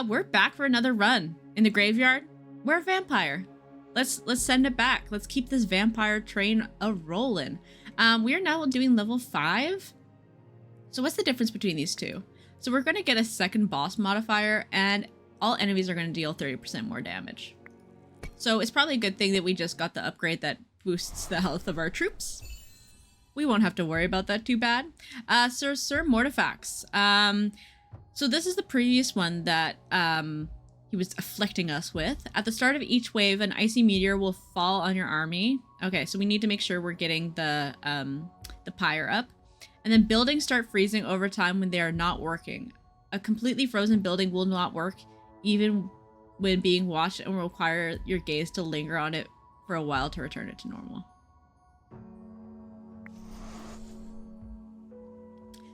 We're back for another run in the graveyard. We're a vampire. Let's send it back. Let's keep this vampire train a-rolling. We are now doing level 5. So what's the difference between these two? So we're going to get a second boss modifier, and all enemies are going to deal 30% more damage. So it's probably a good thing that we just got the upgrade that boosts the health of our troops. We won't have to worry about that too bad. Sir Mortifax. So this is the previous one that he was afflicting us with. At the start of each wave, an icy meteor will fall on your army. Okay, so we need to make sure we're getting the pyre up. And then buildings start freezing over time when they are not working. A completely frozen building will not work even when being watched and will require your gaze to linger on it for a while to return it to normal.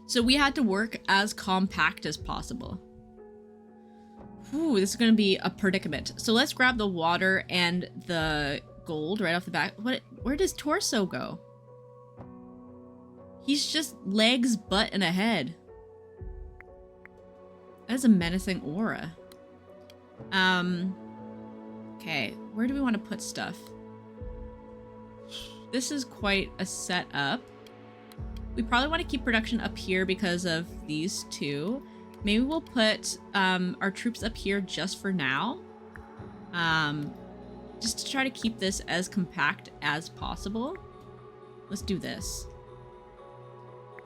So we had to work as compact as possible. Ooh, this is going to be a predicament. So let's grab the water and the gold right off the bat. Where does Torso go? He's just legs, butt, and a head. That is a menacing aura. Okay, where do we want to put stuff? This is quite a setup. We probably want to keep production up here because of these two. Maybe we'll put our troops up here just for now. Just to try to keep this as compact as possible. Let's do this.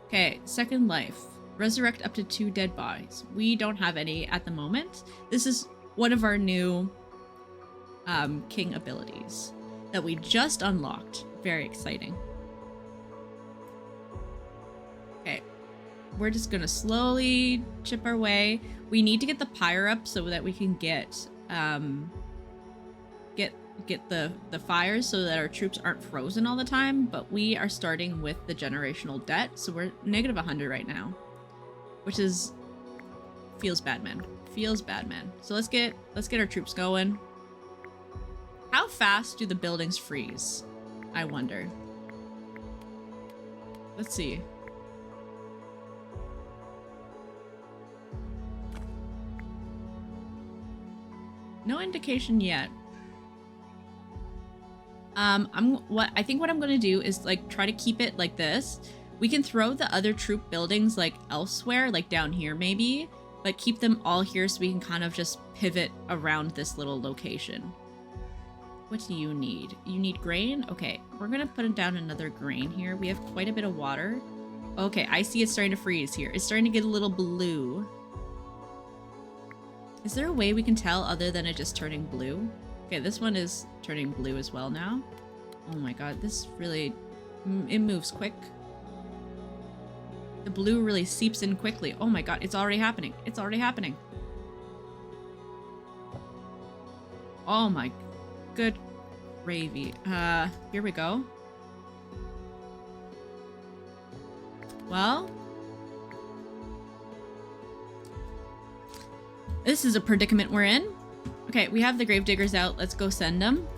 Okay, second life. Resurrect up to 2 dead bodies. We don't have any at the moment. This is one of our new king abilities that we just unlocked. Very exciting. Okay, we're just gonna slowly chip our way. We need to get the pyre up so that we can get the fires so that our troops aren't frozen all the time, but we are starting with the generational debt, so we're negative 100 right now, which is feels bad, man. Feels bad, man. So let's get our troops going. How fast do the buildings freeze? I wonder. Let's see. No indication yet. I think what I'm gonna do is like try to keep it like this. We can throw the other troop buildings like elsewhere, like down here maybe, but keep them all here so we can kind of just pivot around this little location. What do you need? You need grain? Okay, we're gonna put down another grain here. We have quite a bit of water. Okay, I see it's starting to freeze here. It's starting to get a little blue. Is there a way we can tell other than it just turning blue? Okay, this one is turning blue as well now. Oh my god, this really... it moves quick. The blue really seeps in quickly. Oh my god, it's already happening. It's already happening. Oh my good gravy. Here we go. Well... this is a predicament we're in. Okay, we have the gravediggers out. Let's go send them.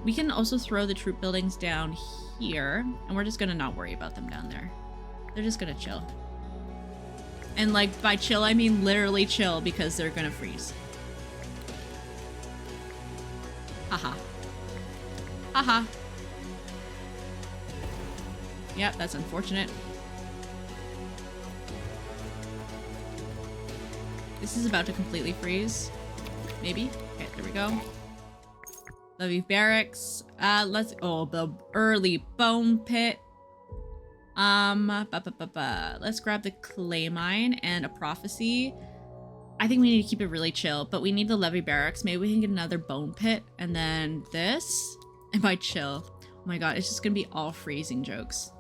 We can also throw the troop buildings down here, and we're just gonna not worry about them down there. They're just gonna chill. And like, by chill, I mean literally chill, because they're gonna freeze. Haha. Haha. Yep, that's unfortunate. This is about to completely freeze. Maybe. Okay, there we go. Levy barracks. The early bone pit. Let's grab the clay mine and a prophecy. I think we need to keep it really chill, but we need the levy barracks. Maybe we can get another bone pit and then this. And by chill, oh my god, it's just gonna be all freezing jokes.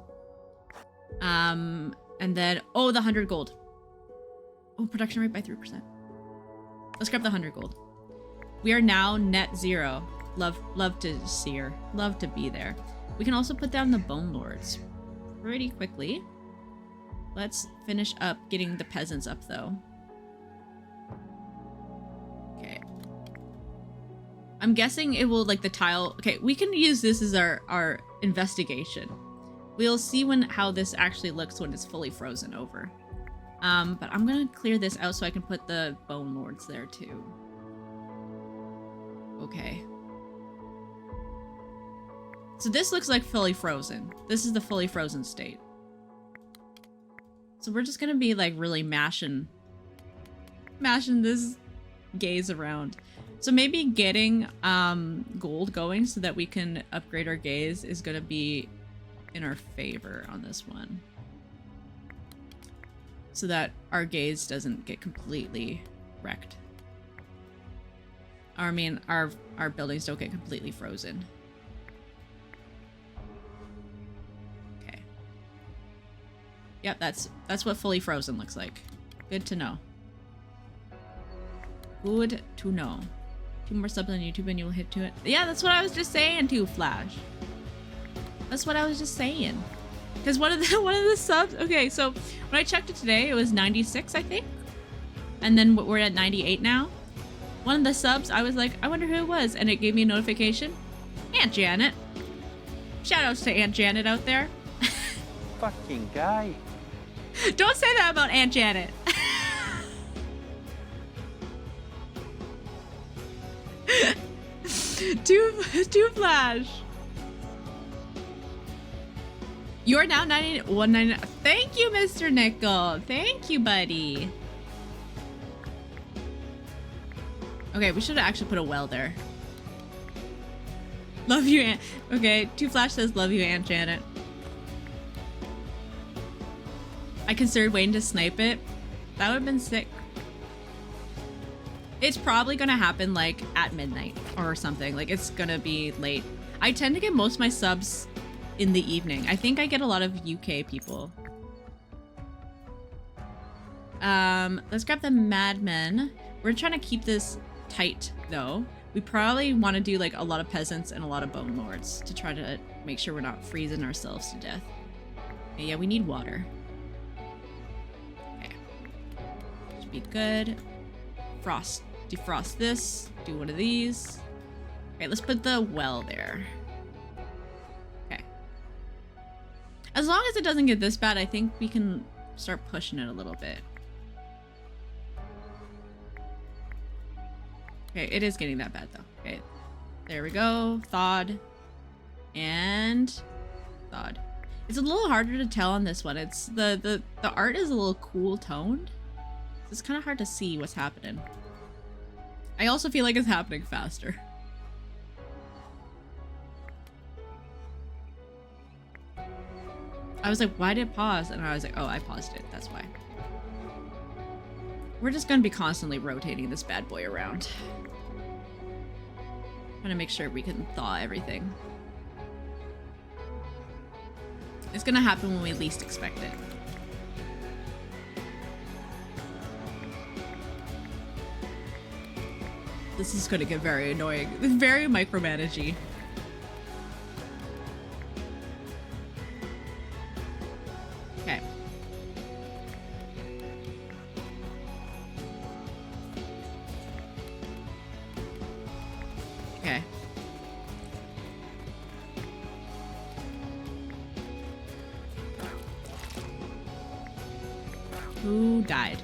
And then, oh, the 100 gold. Oh, production rate by 3%. Let's grab the 100 gold. We are now net 0. Love to see her. Love to be there. We can also put down the Bone Lords pretty quickly. Let's finish up getting the peasants up though. Okay. I'm guessing it will like the tile. Okay, we can use this as our investigation. We'll see how this actually looks when it's fully frozen over. But I'm gonna clear this out so I can put the Bone Lords there too. Okay. So this looks like fully frozen. This is the fully frozen state. So we're just gonna be like really mashing this gaze around. So maybe getting gold going so that we can upgrade our gaze is gonna be in our favor on this one. So that our gaze doesn't get completely wrecked. Or, I mean, our buildings don't get completely frozen. Okay. Yep, that's what fully frozen looks like. Good to know. Good to know. 2 more subs on YouTube and you'll hit to it. Yeah, that's what I was just saying to Flash. That's what I was just saying. Because one of the subs. Okay, so when I checked it today, it was 96, I think, and then we're at 98 now. One of the subs, I was like, I wonder who it was, and it gave me a notification. Aunt Janet. Shout outs to Aunt Janet out there. Fucking guy. Don't say that about Aunt Janet. Too Flash. You are now 190. Thank you, Mr. Nickel. Thank you, buddy. Okay, we should have actually put a well there. Love you, Aunt. Okay, 2 Flash says, love you, Aunt Janet. I considered waiting to snipe it. That would have been sick. It's probably gonna happen like at midnight or something. Like it's gonna be late. I tend to get most of my subs in the evening. I think I get a lot of UK people. Let's grab the Madmen. We're trying to keep this tight though. We probably want to do like a lot of peasants and a lot of bone lords to try to make sure we're not freezing ourselves to death. Okay, yeah, we need water. Okay. Should be good. Defrost this. Do one of these. Okay, let's put the well there. Okay. As long as it doesn't get this bad, I think we can start pushing it a little bit. Okay, it is getting that bad though. Okay, there we go. Thawed. And thawed. It's a little harder to tell on this one. It's the art is a little cool toned. So it's kind of hard to see what's happening. I also feel like it's happening faster. I was like, why did it pause? And I was like, oh, I paused it. That's why. We're just gonna be constantly rotating this bad boy around. Trying to make sure we can thaw everything. It's gonna happen when we least expect it. This is gonna get very annoying. It's very micromanagey. Okay. Okay. Who died?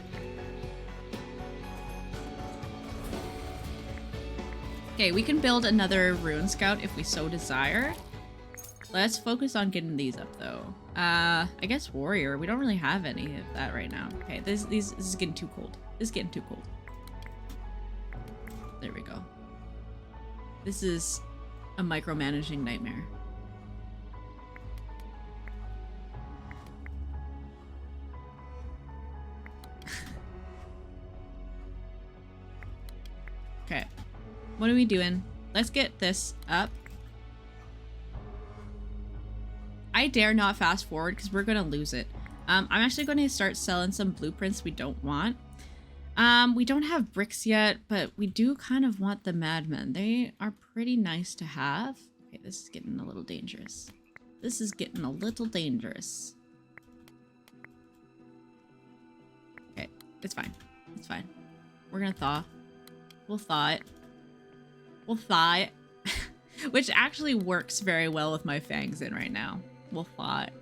Okay, we can build another rune scout if we so desire. Let's focus on getting these up though. I guess warrior. We don't really have any of that right now. Okay, this is getting too cold. This is getting too cold. There we go. This is a micromanaging nightmare. Okay. What are we doing? Let's get this up. I dare not fast forward because we're gonna lose it. I'm actually going to start selling some blueprints we don't want. We don't have bricks yet, but we do kind of want the madmen. They are pretty nice to have. Okay, this is getting a little dangerous. This is getting a little dangerous. Okay, it's fine. It's fine. We're gonna thaw. We'll thaw it. We'll thaw it. Which actually works very well with my fangs in right now. We'll thaw it.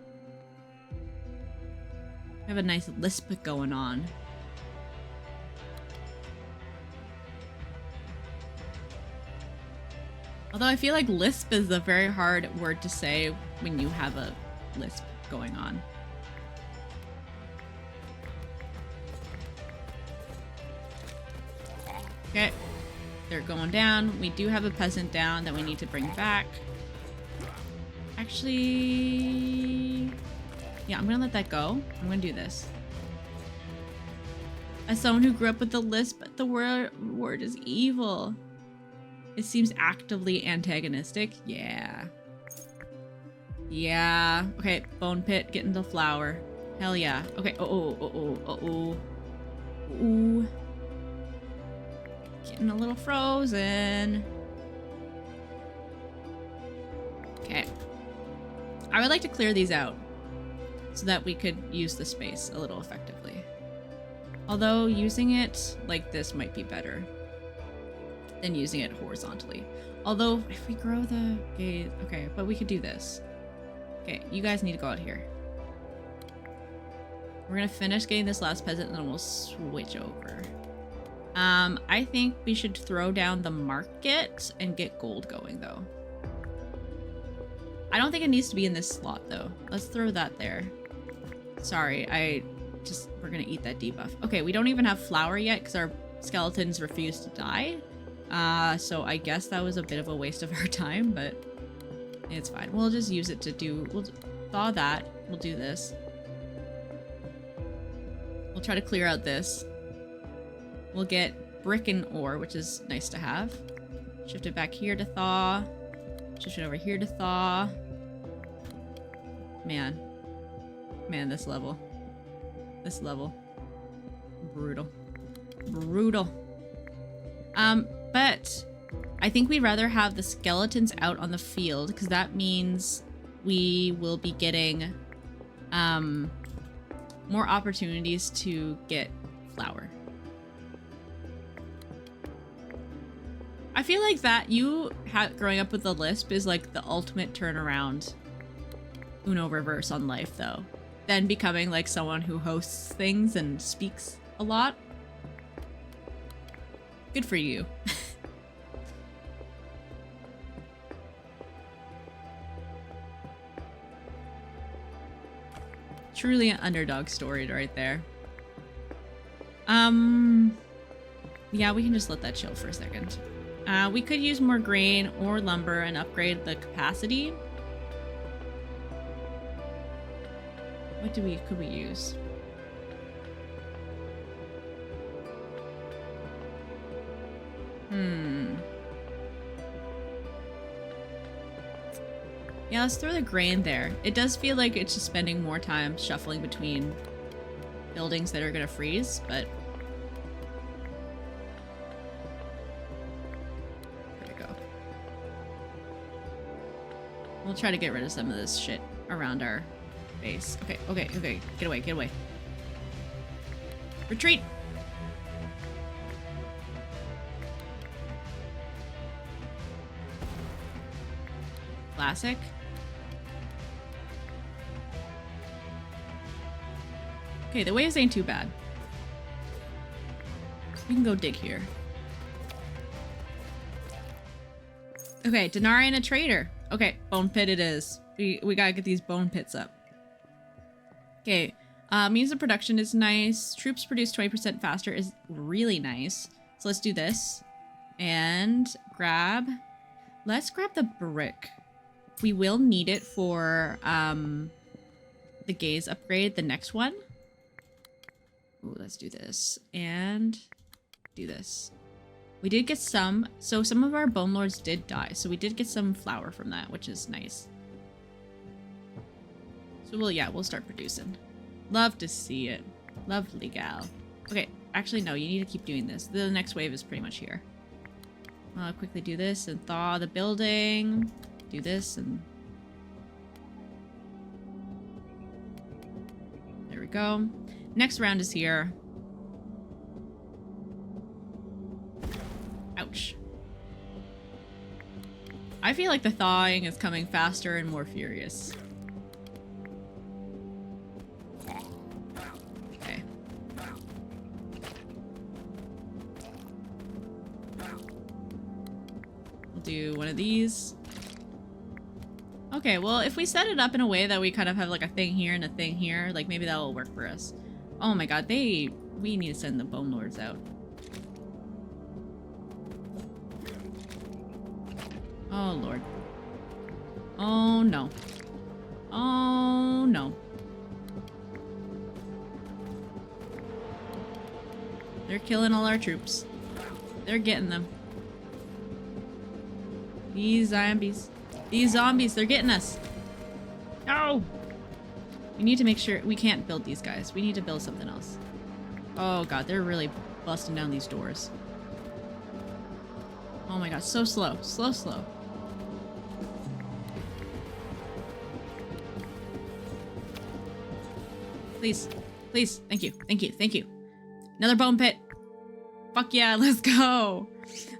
have a nice lisp going on. Although I feel like lisp is a very hard word to say when you have a lisp going on. Okay, they're going down. We do have a peasant down that we need to bring back. Actually, yeah, I'm gonna let that go. I'm gonna do this. As someone who grew up with the lisp, the word is evil. It seems actively antagonistic. Yeah. Yeah. Okay, bone pit, get into flower. Hell yeah. Okay. Ooh. Getting a little frozen. Okay. I would like to clear these out so that we could use the space a little effectively. Although using it like this might be better than using it horizontally. Although if we grow the gaze, okay, but we could do this. Okay, you guys need to go out here. We're gonna finish getting this last peasant and then we'll switch over. I think we should throw down the market and get gold going though. I don't think it needs to be in this slot though. Let's throw that there. Sorry, we're gonna eat that debuff. Okay, we don't even have flour yet because our skeletons refuse to die. So I guess that was a bit of a waste of our time, but it's fine. We'll just use it to do, we'll thaw that. We'll do this. We'll try to clear out this. We'll get brick and ore, which is nice to have. Shift it back here to thaw. Shift it over here to thaw. Man, this level. This level. Brutal. But I think we'd rather have the skeletons out on the field because that means we will be getting more opportunities to get flour. I feel like that growing up with the lisp is like the ultimate turnaround Uno reverse on life though. Then becoming like someone who hosts things and speaks a lot. Good for you. Truly an underdog story right there. Yeah, we can just let that chill for a second. We could use more grain or lumber and upgrade the capacity. What could we use? Yeah, let's throw the grain there. It does feel like it's just spending more time shuffling between buildings that are gonna freeze, but there we go. We'll try to get rid of some of this shit around our base. Okay. Get away. Retreat! Classic. Okay, the waves ain't too bad. We can go dig here. Okay, Denari and a trader. Okay, bone pit it is. We gotta get these bone pits up. Okay, means of production is nice. Troops produce 20% faster is really nice. So let's do this. And let's grab the brick. We will need it for the gaze upgrade, the next one. Ooh, let's do this and do this. We did get some of our bone lords did die, so we did get some flour from that, which is nice. So we'll start producing. Love to see it. Lovely gal. Okay, actually no, you need to keep doing this. The next wave is pretty much here. I'll quickly do this and thaw the building. Do this and there we go. Next round is here. Ouch. I feel like the thawing is coming faster and more furious. We'll do one of these. Okay, well, if we set it up in a way that we kind of have like a thing here and a thing here, like maybe that'll work for us. Oh my god, we need to send the Bone Lords out. Oh lord. Oh no. Oh no. They're killing all our troops. They're getting them. These zombies. These zombies, they're getting us. No! We need to make sure we can't build these guys. We need to build something else. Oh god, they're really busting down these doors. Oh my god, so slow. Slow, slow. Please. Please. Thank you. Thank you. Thank you. Another bone pit. Fuck yeah, let's go.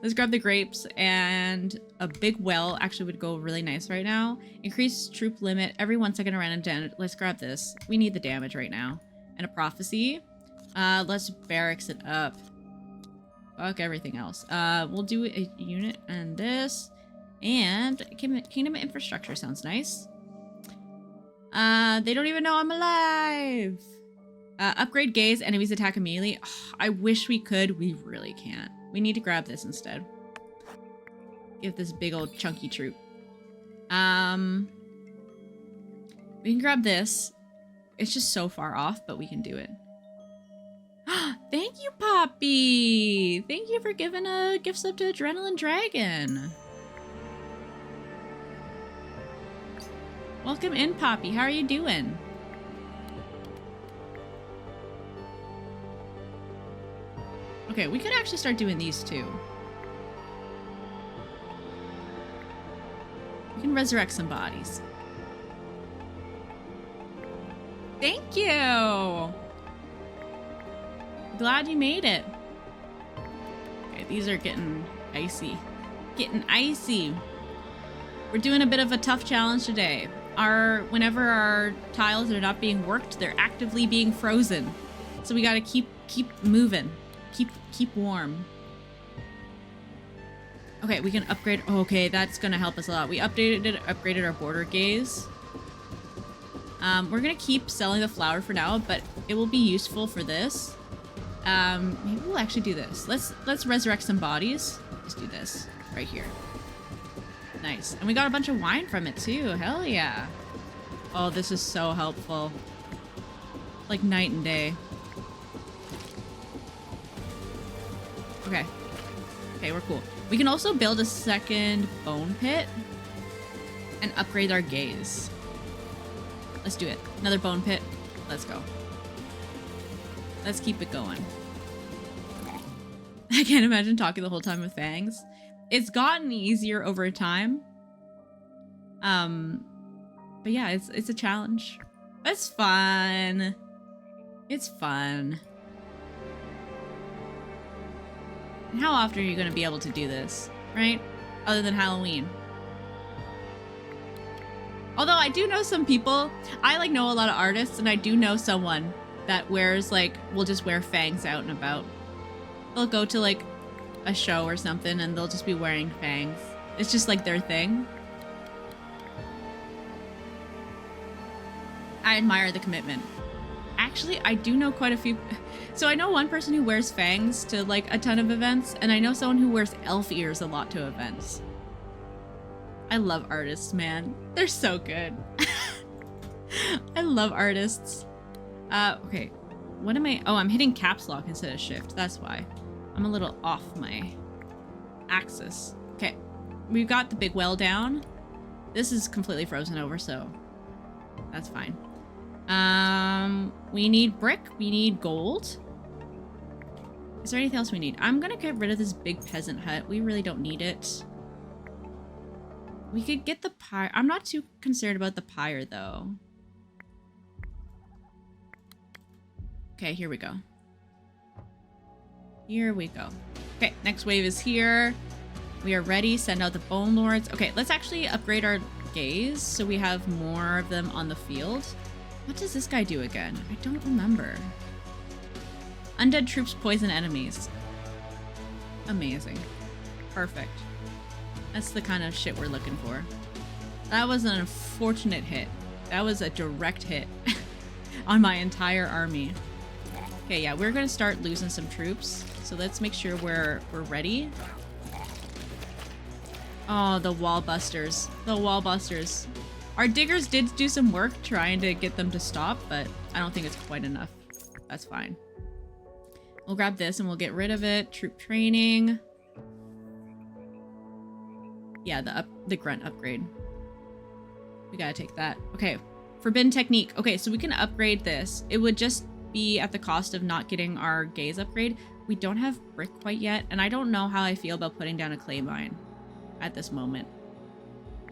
Let's grab the grapes, and a big well actually would go really nice right now. Increase troop limit every 1 second around and down. Let's grab this. We need the damage right now. And a prophecy. Let's barracks it up. Fuck everything else. We'll do a unit and this. And Kingdom of Infrastructure sounds nice. They don't even know I'm alive. Upgrade gaze, enemies attack immediately. Oh, I wish we could. We really can't. We need to grab this instead. Give this big old chunky troop. We can grab this. It's just so far off, but we can do it. Thank you, Poppy! Thank you for giving a gift sub to Adrenaline Dragon. Welcome in, Poppy. How are you doing? Okay, we could actually start doing these too. We can resurrect some bodies. Thank you! Glad you made it. Okay, these are getting icy. Getting icy. We're doing a bit of a tough challenge today. Whenever our tiles are not being worked, they're actively being frozen. So we gotta keep moving. Keep warm. Okay, we can upgrade. Okay, that's gonna help us a lot. We upgraded our border gaze. We're gonna keep selling the flour for now, but it will be useful for this. Maybe we'll actually do this. Let's resurrect some bodies. Let's do this right here. Nice. And we got a bunch of wine from it too. Hell yeah. Oh, this is so helpful. Like night and day. Okay. Okay, we're cool. We can also build a second bone pit and upgrade our gaze. Let's do it. Another bone pit. Let's go. Let's keep it going. I can't imagine talking the whole time with fangs. It's gotten easier over time. But yeah, it's a challenge. It's fun. It's fun. And how often are you going to be able to do this, right? Other than Halloween. Although I do know some people, I know a lot of artists, and I do know someone that wears will just wear fangs out and about. They'll go to a show or something and they'll just be wearing fangs. It's just their thing. I admire the commitment. Actually, I do know quite a few. So I know one person who wears fangs to a ton of events, and I know someone who wears elf ears a lot to events. I love artists, man. They're so good. I love artists. Okay. What am I? Oh, I'm hitting caps lock instead of shift. That's why. I'm a little off my axis. Okay. We've got the big well down. This is completely frozen over, so that's fine. We need brick. We need gold. Is there anything else we need? I'm gonna get rid of this big peasant hut. We really don't need it. We could get the pyre. I'm not too concerned about the pyre, though. Okay, here we go. Here we go. Okay, next wave is here. We are ready. Send out the Bone Lords. Okay, let's actually upgrade our gaze so we have more of them on the field. What does this guy do again? I don't remember. Undead troops poison enemies. Amazing. Perfect. That's the kind of shit we're looking for. That was an unfortunate hit. That was a direct hit on my entire army. Okay, yeah, we're gonna start losing some troops. So let's make sure we're ready. Oh, the wall busters. The wall busters. Our diggers did do some work trying to get them to stop, but I don't think it's quite enough. That's fine. We'll grab this and we'll get rid of it. Troop training. Yeah, the grunt upgrade. We gotta take that. Okay, forbidden technique. Okay, so we can upgrade this. It would just be at the cost of not getting our gaze upgrade. We don't have brick quite yet, and I don't know how I feel about putting down a clay mine at this moment.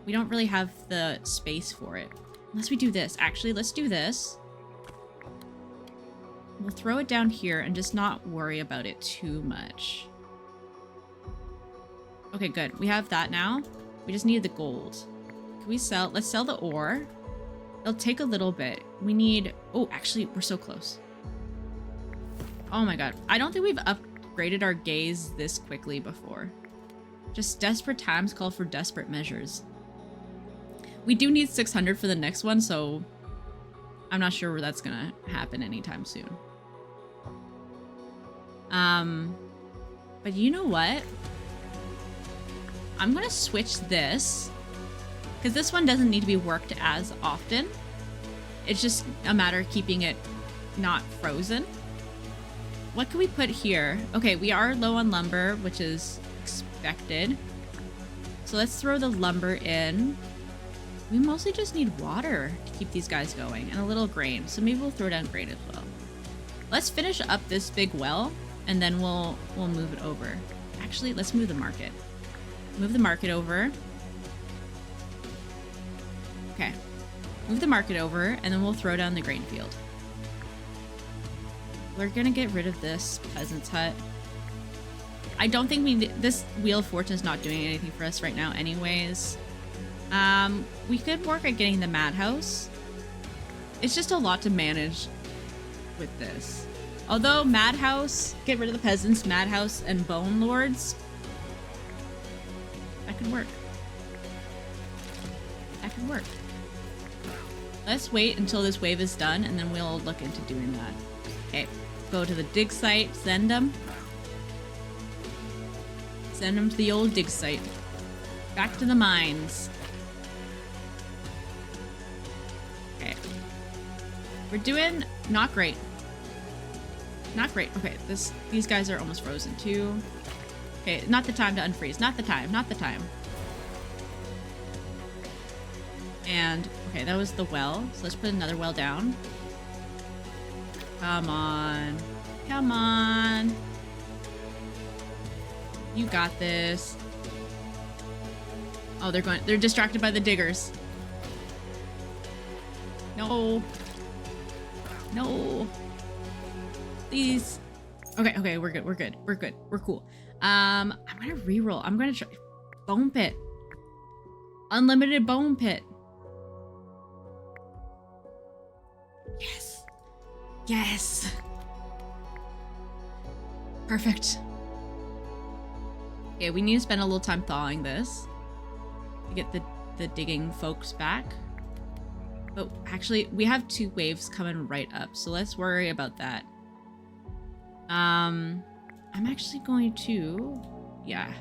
We don't really have the space for it. Unless we do this. Actually, let's do this. We'll throw it down here and just not worry about it too much. Okay, good. We have that now. We just need the gold. Can we sell? Let's sell the ore. It'll take a little bit. We need... Oh, actually, we're so close. Oh my god. I don't think we've upgraded our gaze this quickly before. Just desperate times call for desperate measures. We do need 600 for the next one, so I'm not sure where that's gonna happen anytime soon. But you know what? I'm gonna switch this, because this one doesn't need to be worked as often. It's just a matter of keeping it not frozen. What can we put here? Okay, we are low on lumber, which is expected. So let's throw the lumber in. We mostly just need water to keep these guys going, and a little grain. So maybe we'll throw down grain as well. Let's finish up this big well, and then we'll move it over. Actually, let's move the market. Move the market over. Okay. Move the market over, and then we'll throw down the grain field. We're gonna get rid of this peasant's hut. I don't think this Wheel of Fortune is not doing anything for us right now anyways. We could work at getting the madhouse. It's just a lot to manage with this. Although madhouse, get rid of the peasants, madhouse, and bone lords. That could work. That could work. Let's wait until this wave is done, and then we'll look into doing that. Okay, go to the dig site, send them. Send them to the old dig site. Back to the mines. Okay. We're doing not great. Not great. Okay, these guys are almost frozen too. Okay, not the time to unfreeze. Not the time. Not the time. And, okay, that was the well. So let's put another well down. Come on. Come on. You got this. Oh, they're distracted by the diggers. No. No. Please. Okay, we're good. We're good. We're good. We're cool. I'm gonna reroll. I'm gonna try bone pit. Unlimited bone pit. Yes. Yes. Perfect. Okay, we need to spend a little time thawing this to get the digging folks back. But actually, we have 2 waves coming right up, so let's worry about that. I'm actually going to... Yeah.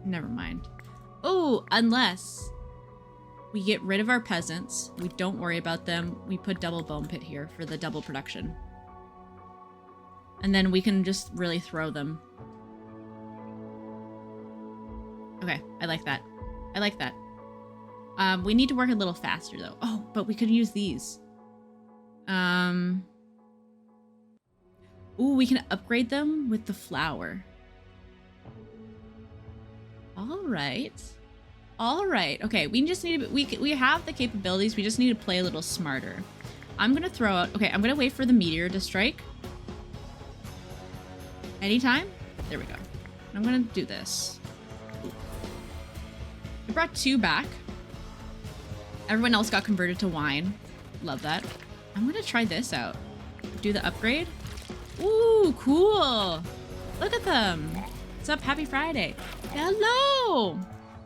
Never mind. Oh, unless we get rid of our peasants, we don't worry about them, we put double bone pit here for the double production. And then we can just really throw them. Okay, I like that. I like that. We need to work a little faster though. Oh, but we could use these. Ooh, we can upgrade them with the flour. All right. All right. Okay, we just need to, we have the capabilities. We just need to play a little smarter. I'm going to throw out, okay, I'm going to wait for the meteor to strike. Anytime. There we go. I'm going to do this. We brought 2 back. Everyone else got converted to wine. Love that. I'm going to try this out. Do the upgrade. Ooh, cool. Look at them. What's up? Happy Friday. Hello.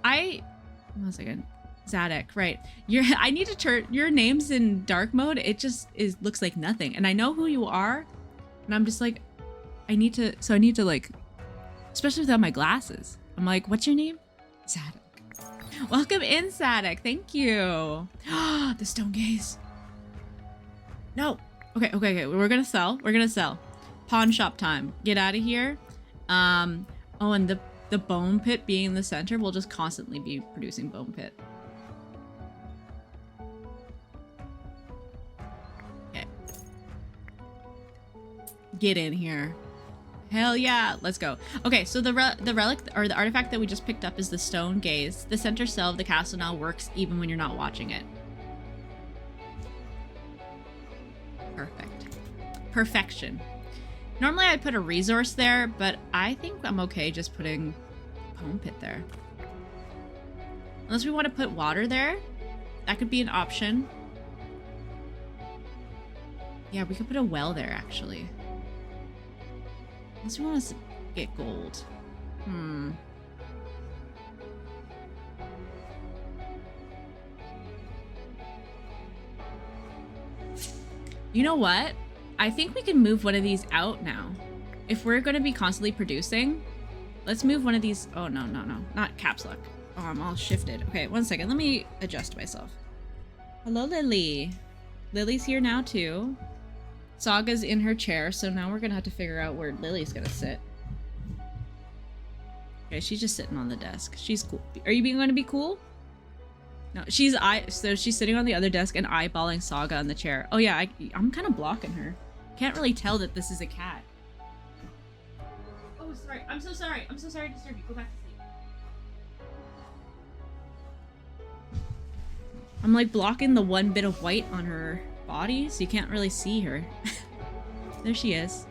One second. Zadok, right. I need to turn your name's in dark mode. It just looks like nothing. And I know who you are. And I'm just like, I need to like, especially without my glasses. I'm like, what's your name? Zadok. Welcome in, Zadok. Thank you. The stone gaze. No. Okay. We're gonna sell. Pawn shop time. Get out of here. Oh, and the bone pit being in the center will just constantly be producing bone pit. Okay. Get in here. Hell yeah, let's go. Okay, so the relic or the artifact that we just picked up is the stone gaze. The center cell of the castle now works even when you're not watching it. Perfect. Perfection. Normally I'd put a resource there, but I think I'm okay just putting a bone pit there. Unless we want to put water there, that could be an option. Yeah, we could put a well there actually. Unless we want to get gold. You know what? I think we can move one of these out now. If we're going to be constantly producing, let's move one of these. Oh, no. Not caps lock. Oh, I'm all shifted. Okay, one second. Let me adjust myself. Hello, Lily. Lily's here now, too. Saga's in her chair, so now we're going to have to figure out where Lily's going to sit. Okay, she's just sitting on the desk. She's cool. Are you going to be cool? No, so she's sitting on the other desk and eyeballing Saga on the chair. Oh yeah, I'm kind of blocking her. Can't really tell that this is a cat. Oh, sorry. I'm so sorry. I'm so sorry to disturb you. Go back to sleep. I'm like blocking the one bit of white on her body, so you can't really see her. There she is.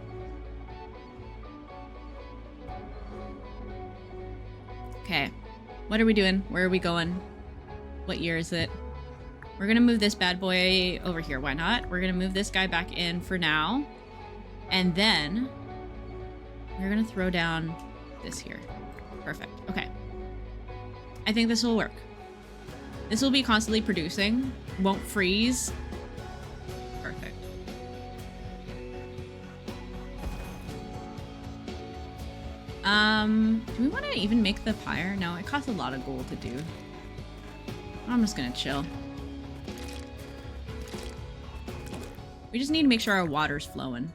Okay. What are we doing? Where are we going? What year is it? We're gonna move this bad boy over here. Why not? We're gonna move this guy back in for now. And then we're gonna throw down this here. Perfect. Okay. I think this will work. This will be constantly producing. Won't freeze. Perfect. Do we want to even make the pyre? No, it costs a lot of gold to do. I'm just gonna chill. We just need to make sure our water's flowing.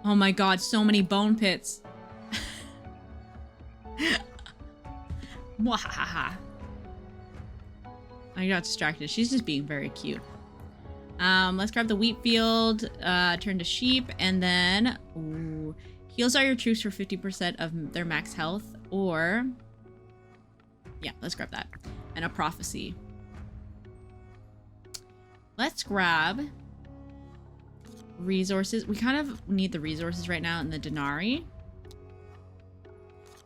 Oh my god, so many bone pits. Mwahaha. I got distracted. She's just being very cute. Let's grab the wheat field, turn to sheep, and then heals all your troops for 50% of their max health, or yeah, let's grab that. And a prophecy. Let's grab resources. We kind of need the resources right now in the denarii.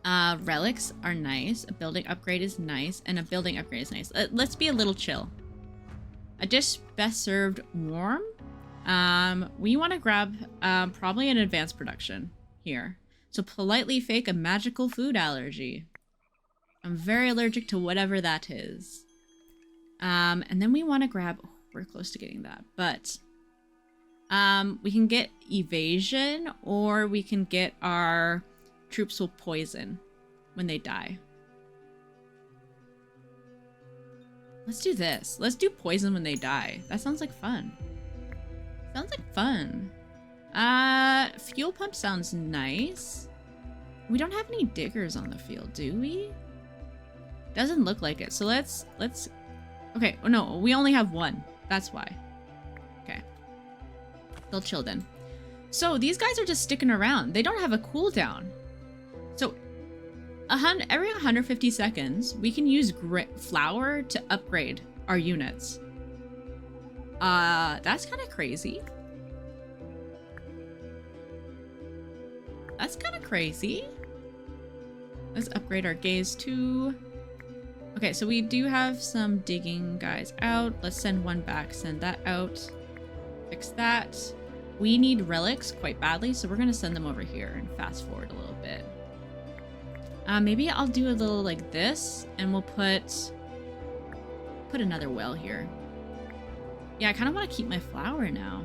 Relics are nice. A building upgrade is nice. And a building upgrade is nice. Let's be a little chill. A dish best served warm. We want to grab probably an advanced production here. So politely fake a magical food allergy. I'm very allergic to whatever that is. And then we want to grab... Oh, we're close to getting that. But we can get evasion, or we can get our troops will poison when they die. Let's do this. Let's do poison when they die. That sounds like fun. Sounds like fun. Fuel pump sounds nice. We don't have any diggers on the field, do we? Doesn't look like it. So let's okay, oh no, we only have one. That's why. Okay. They'll chill then. So these guys are just sticking around. They don't have a cooldown. So every 150 seconds, we can use flour to upgrade our units. That's kind of crazy. That's kind of crazy. Let's upgrade our gaze too. Okay, so we do have some digging guys out. Let's send one back, send that out. Fix that. We need relics quite badly, so we're gonna send them over here and fast forward a little bit. Maybe I'll do a little like this, and we'll put another well here. Yeah, I kind of want to keep my flour now.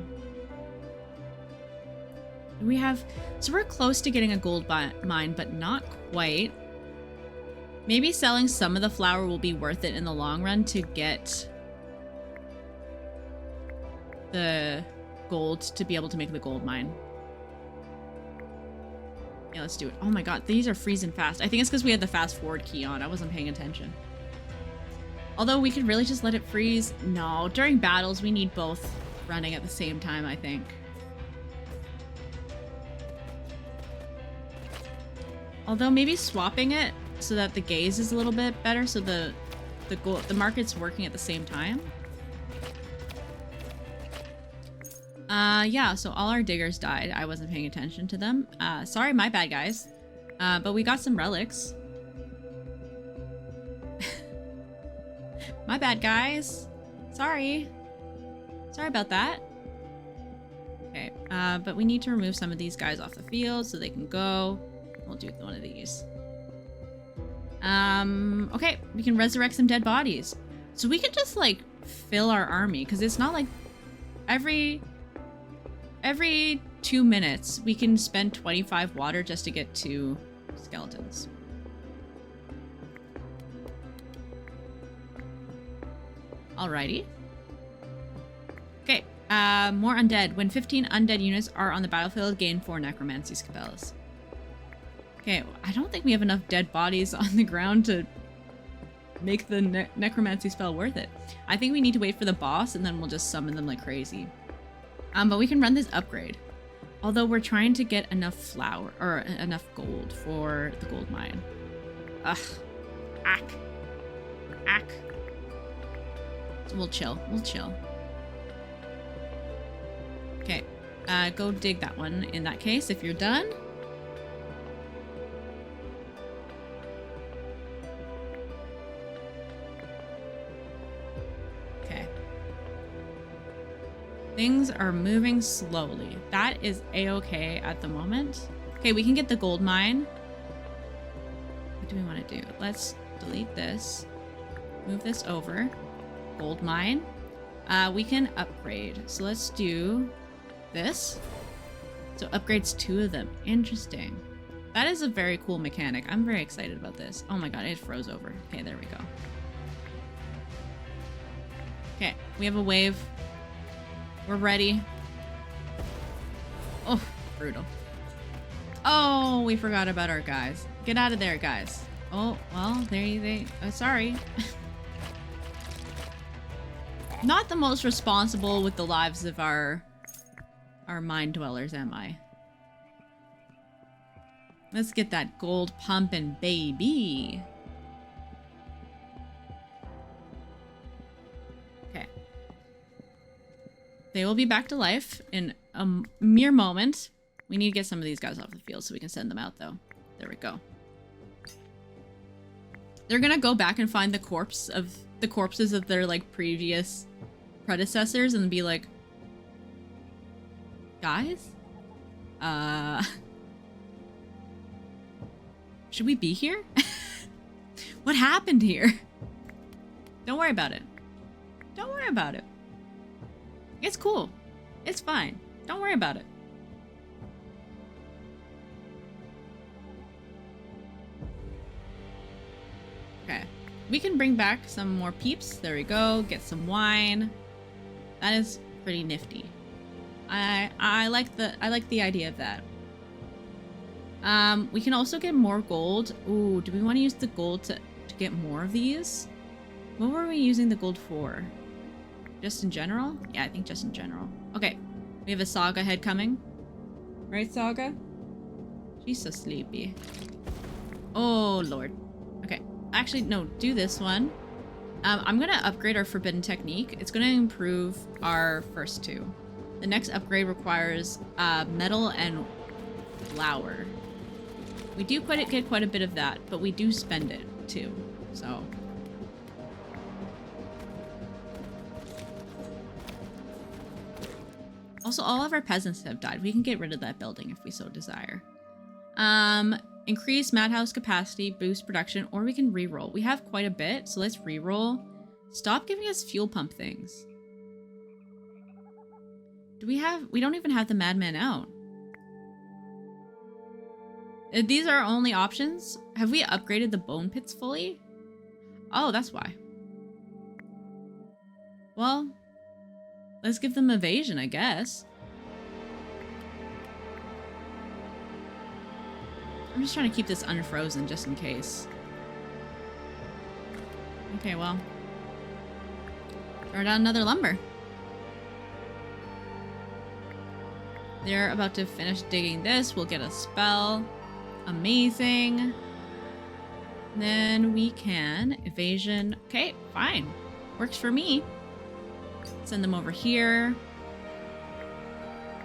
We have, so we're close to getting a gold mine, but not quite. Maybe selling some of the flour will be worth it in the long run to get the gold to be able to make the gold mine. Yeah, let's do it. Oh my god, these are freezing fast. I think it's because we had the fast forward key on. I wasn't paying attention. Although we could really just let it freeze. No, during battles, we need both running at the same time, I think. Although maybe swapping it so that the gaze is a little bit better, so the market's working at the same time. Yeah, so all our diggers died. I wasn't paying attention to them. Sorry, my bad, guys. But we got some relics. My bad, guys. Sorry. Sorry about that. Okay, but we need to remove some of these guys off the field so they can go. We'll do one of these. Okay, we can resurrect some dead bodies. So we can just, like, fill our army, because it's not like every 2 minutes we can spend 25 water just to get 2 skeletons. Alrighty. Okay, more undead. When 15 undead units are on the battlefield, gain 4 necromancy spells. Okay, I don't think we have enough dead bodies on the ground to make the necromancy spell worth it. I think we need to wait for the boss and then we'll just summon them like crazy. But we can run this upgrade. Although we're trying to get enough flour, or enough gold for the gold mine. Ugh. Ack. Ack. So we'll chill. We'll chill. Okay. Go dig that one in that case if you're done. Things are moving slowly. That is a-okay at the moment. Okay, we can get the gold mine. What do we want to do? Let's delete this. Move this over. Gold mine. We can upgrade. So let's do this. So upgrades 2 of them. Interesting. That is a very cool mechanic. I'm very excited about this. Oh my god, it froze over. Okay, there we go. Okay, we have a wave. We're ready. Oh, brutal. Oh, we forgot about our guys. Get out of there, guys. Oh, well, they sorry. Not the most responsible with the lives of our mine dwellers, am I? Let's get that gold pumping, baby. They will be back to life in a mere moment. We need to get some of these guys off the field so we can send them out, though. There we go. They're gonna go back and find the corpses of their, like, previous predecessors and be like, guys? Should we be here? What happened here? Don't worry about it. Don't worry about it. It's cool. It's fine. Don't worry about it. Okay. We can bring back some more peeps. There we go. Get some wine. That is pretty nifty. I like the idea of that. We can also get more gold. Ooh, do we want to use the gold to get more of these? What were we using the gold for? Just in general? Yeah, I think just in general. Okay, we have a Saga head coming. Right, Saga? She's so sleepy. Oh, Lord. Okay, actually, no, do this one. I'm gonna upgrade our Forbidden Technique. It's gonna improve our first 2. The next upgrade requires metal and flour. We do get quite a bit of that, but we do spend it, too, so... Also, all of our peasants have died. We can get rid of that building if we so desire. Increase madhouse capacity, boost production, or we can reroll. We have quite a bit, so let's reroll. Stop giving us fuel pump things. We don't even have the madman out. These are our only options? Have we upgraded the bone pits fully? Oh, that's why. Well, let's give them evasion, I guess. I'm just trying to keep this unfrozen just in case. Okay, well. Throw down another lumber. They're about to finish digging this. We'll get a spell. Amazing. Then we can evasion. Okay, fine. Works for me. Send them over here.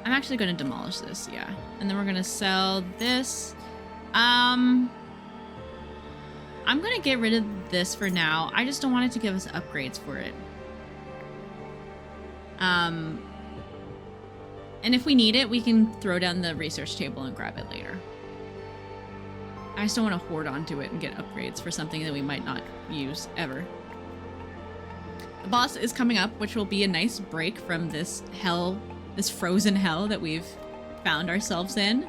I'm actually going to demolish this, yeah. And then we're going to sell this. I'm going to get rid of this for now. I just don't want it to give us upgrades for it. And if we need it, we can throw down the research table and grab it later. I just don't want to hoard onto it and get upgrades for something that we might not use ever. The boss is coming up, which will be a nice break from this hell, this frozen hell that we've found ourselves in.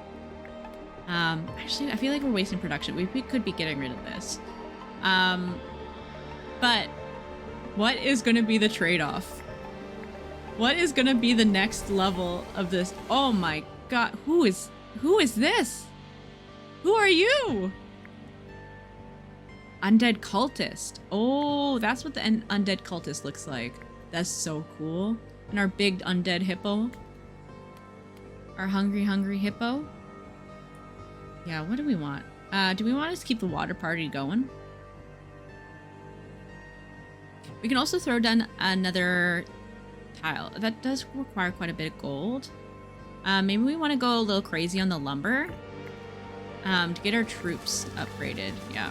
Actually, I feel like we're wasting production. We could be getting rid of this. But what is going to be the trade-off? What is going to be the next level of this? Oh my god, who is this? Who are you? Undead cultist. Oh, that's what the undead cultist looks like. That's so cool. And our big undead hippo. Our hungry hippo. Yeah, what do we want? Do we want to keep the water party going? We can also throw down another tile. That does require quite a bit of gold. Maybe we want to go a little crazy on the lumber. To get our troops upgraded, yeah.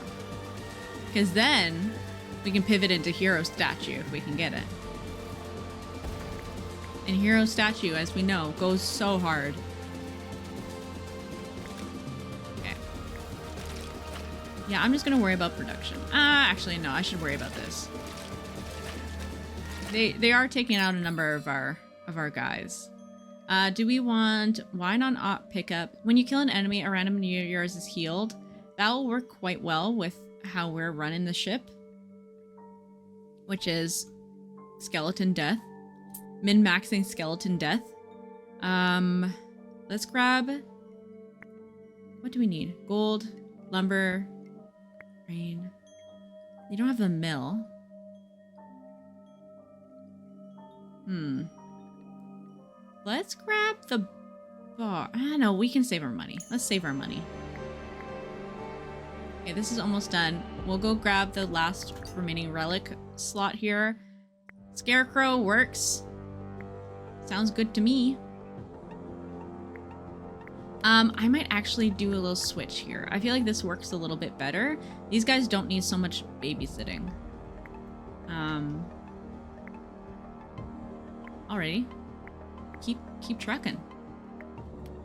Because then we can pivot into hero statue if we can get it. And hero statue, as we know, goes so hard. Okay. Yeah, I'm just gonna worry about production. Actually, no, I should worry about this. They are taking out a number of our guys. Do we want why not op pickup? When you kill an enemy, a random near yours is healed. That will work quite well with how we're running the ship, which is skeleton death, min-maxing skeleton death. Let's grab. What do we need? Gold, lumber, rain. You don't have the mill. Let's grab the bar. No, we can save our money. Let's save our money. Okay, this is almost done. We'll go grab the last remaining relic slot here. Scarecrow works. Sounds good to me. I might actually do a little switch here. I feel like this works a little bit better. These guys don't need so much babysitting. Alrighty. Keep trucking.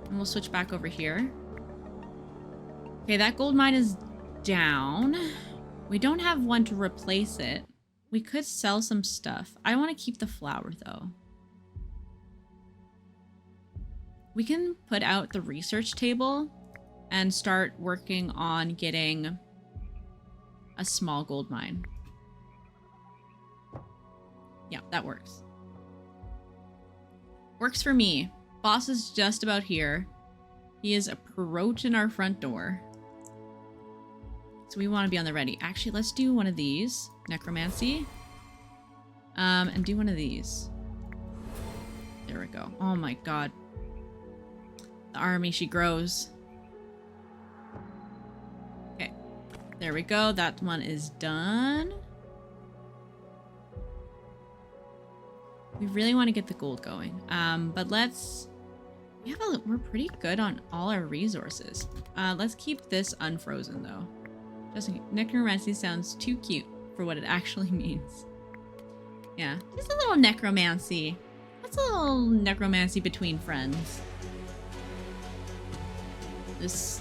And we'll switch back over here. Okay, that gold mine is down. We don't have one to replace it. We could sell some stuff. I want to keep the flour though. We can put out the research table and start working on getting a small gold mine. Yeah, that works. Works for me. Boss is just about here. He is approaching our front door. So we want to be on the ready. Actually, let's do one of these. Necromancy. And do one of these. There we go. Oh my god. The army, she grows. Okay. There we go. That one is done. We really want to get the gold going. But let's... we're pretty good on all our resources. Let's keep this unfrozen though. Necromancy sounds too cute for what it actually means. Yeah, just a little necromancy. What's a little necromancy between friends? This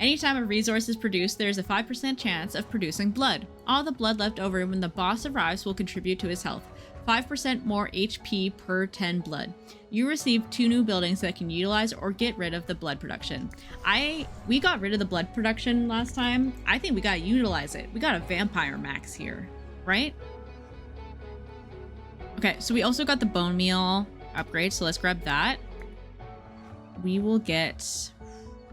Anytime a resource is produced, there is a 5% chance of producing blood. All the blood left over when the boss arrives will contribute to his health. 5% more HP per 10 blood. You receive 2 new buildings that can utilize or get rid of the blood production. We got rid of the blood production last time. I think we gotta utilize it. We got a vampire max here, right? Okay, so we also got the bone meal upgrade, so let's grab that. We will get...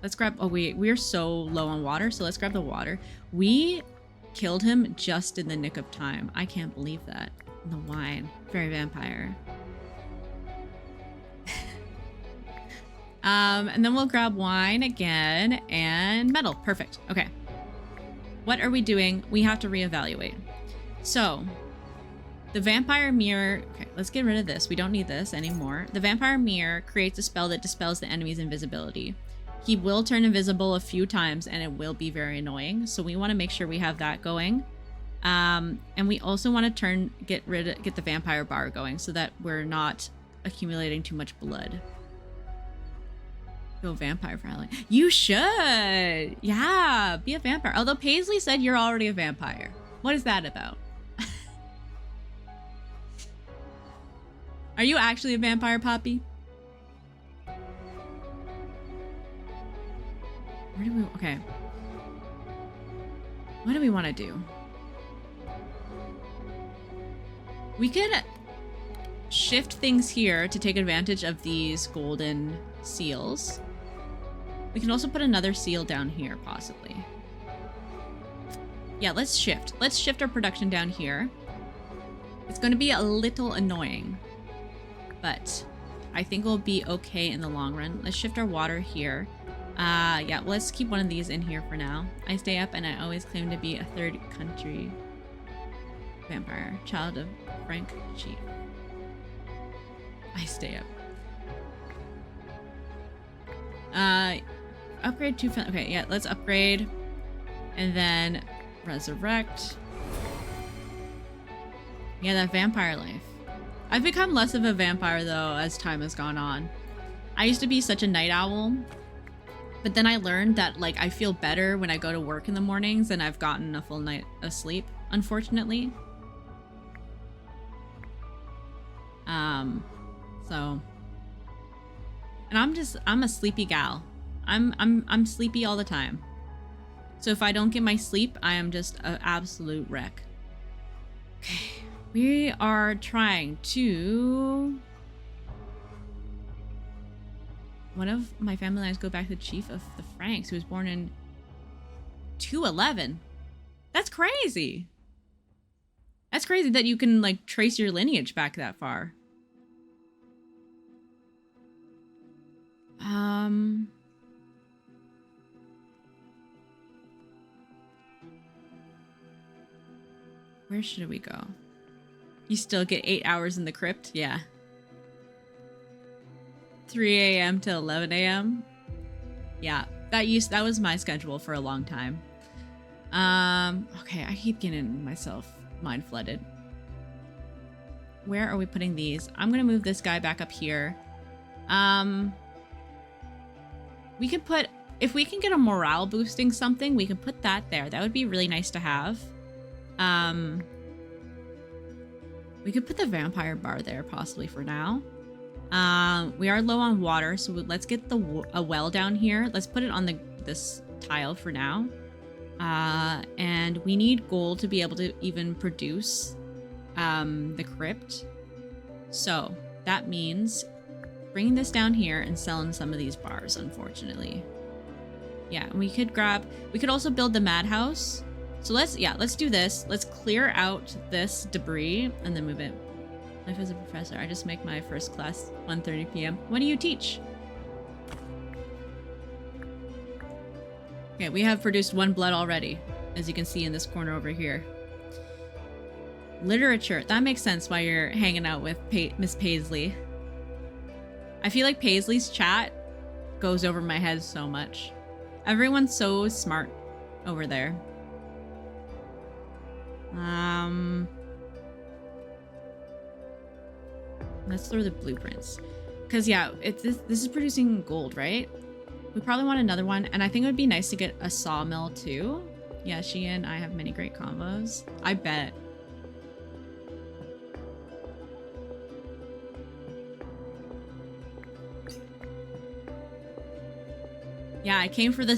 Let's grab... Oh, we're so low on water, so let's grab the water. We killed him just in the nick of time. I can't believe that. The wine. Very vampire. And then we'll grab wine again and metal. Perfect. Okay. What are we doing? We have to reevaluate. So, the vampire mirror... Okay, let's get rid of this. We don't need this anymore. The vampire mirror creates a spell that dispels the enemy's invisibility. He will turn invisible a few times and it will be very annoying. So we want to make sure we have that going. And we also want to get the vampire bar going so that we're not accumulating too much blood. Go vampire friendly. You should! Yeah, be a vampire. Although Paisley said you're already a vampire. What is that about? Are you actually a vampire, Poppy? Where do we... Okay. What do we want to do? We could shift things here to take advantage of these golden seals. We can also put another seal down here, possibly. Yeah, let's shift. Let's shift our production down here. It's going to be a little annoying, but I think we'll be okay in the long run. Let's shift our water here. Yeah, let's keep one of these in here for now. I stay up and I always claim to be a third country vampire, child of Frank Chief. I stay up. Upgrade to... Okay, yeah, let's upgrade. And then resurrect. Yeah, that vampire life. I've become less of a vampire, though, as time has gone on. I used to be such a night owl. But then I learned that, like, I feel better when I go to work in the mornings and I've gotten a full night of sleep, unfortunately. So... And I'm a sleepy gal. I'm sleepy all the time. So if I don't get my sleep, I am just an absolute wreck. Okay. We are trying to... One of my family lines go back to the Chief of the Franks, who was born in 211. That's crazy. That's crazy that you can, like, trace your lineage back that far. Where should we go? You still get 8 hours in the crypt? Yeah. 3 a.m. to 11 a.m. Yeah, that was my schedule for a long time. Okay, I keep getting myself mind flooded. Where are we putting these? I'm gonna move this guy back up here. We could put, if we can get a morale boosting something, we can put that there. That would be really nice to have. We could put the vampire bar there possibly for now. We are low on water, so let's get a well down here. Let's put it on this tile for now. And we need gold to be able to even produce the crypt. So that means bringing this down here and selling some of these bars, unfortunately. Yeah, we could also build the madhouse. So let's do this. Let's clear out this debris and then move it. Life as a professor. I just make my first class 1:30 p.m. What do you teach? Okay, we have produced 1 blood already, as you can see in this corner over here. Literature. That makes sense why you're hanging out with Miss Paisley. I feel like Paisley's chat goes over my head so much. Everyone's so smart over there. Let's throw the blueprints. Because, yeah, this is producing gold, right? We probably want another one, and I think it would be nice to get a sawmill too. Yeah, she and I have many great combos. I bet. Yeah, I came for the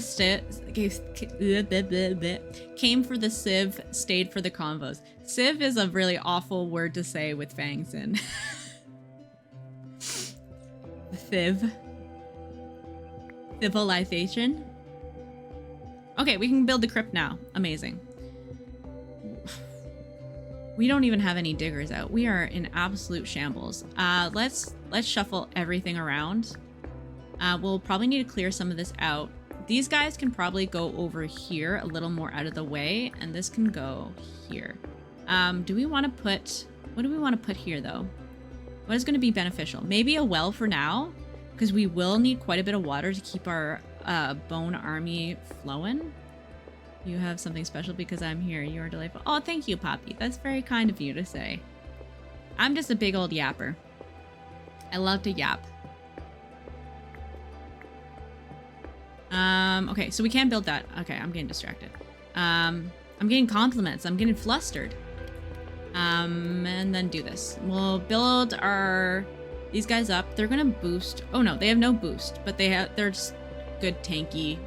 came for the civ, stayed for the convos. Civ is a really awful word to say with fangs in. Civ. Civilization. Okay, we can build the crypt now. Amazing. We don't even have any diggers out. We are in absolute shambles. Let's shuffle everything around. We'll probably need to clear some of this out. These guys can probably go over here a little more out of the way, and this can go here. Do we want to put... What do we want to put here, though? What is going to be beneficial? Maybe a well for now, because we will need quite a bit of water to keep our bone army flowing. You have something special because I'm here. You are delightful. Oh, thank you, Poppy. That's very kind of you to say. I'm just a big old yapper. I love to yap. Okay, so we can't build that. Okay, I'm getting distracted. I'm getting compliments. I'm getting flustered. And then do this. We'll build these guys up. They're gonna boost. Oh no, they have no boost, but they're just good tanky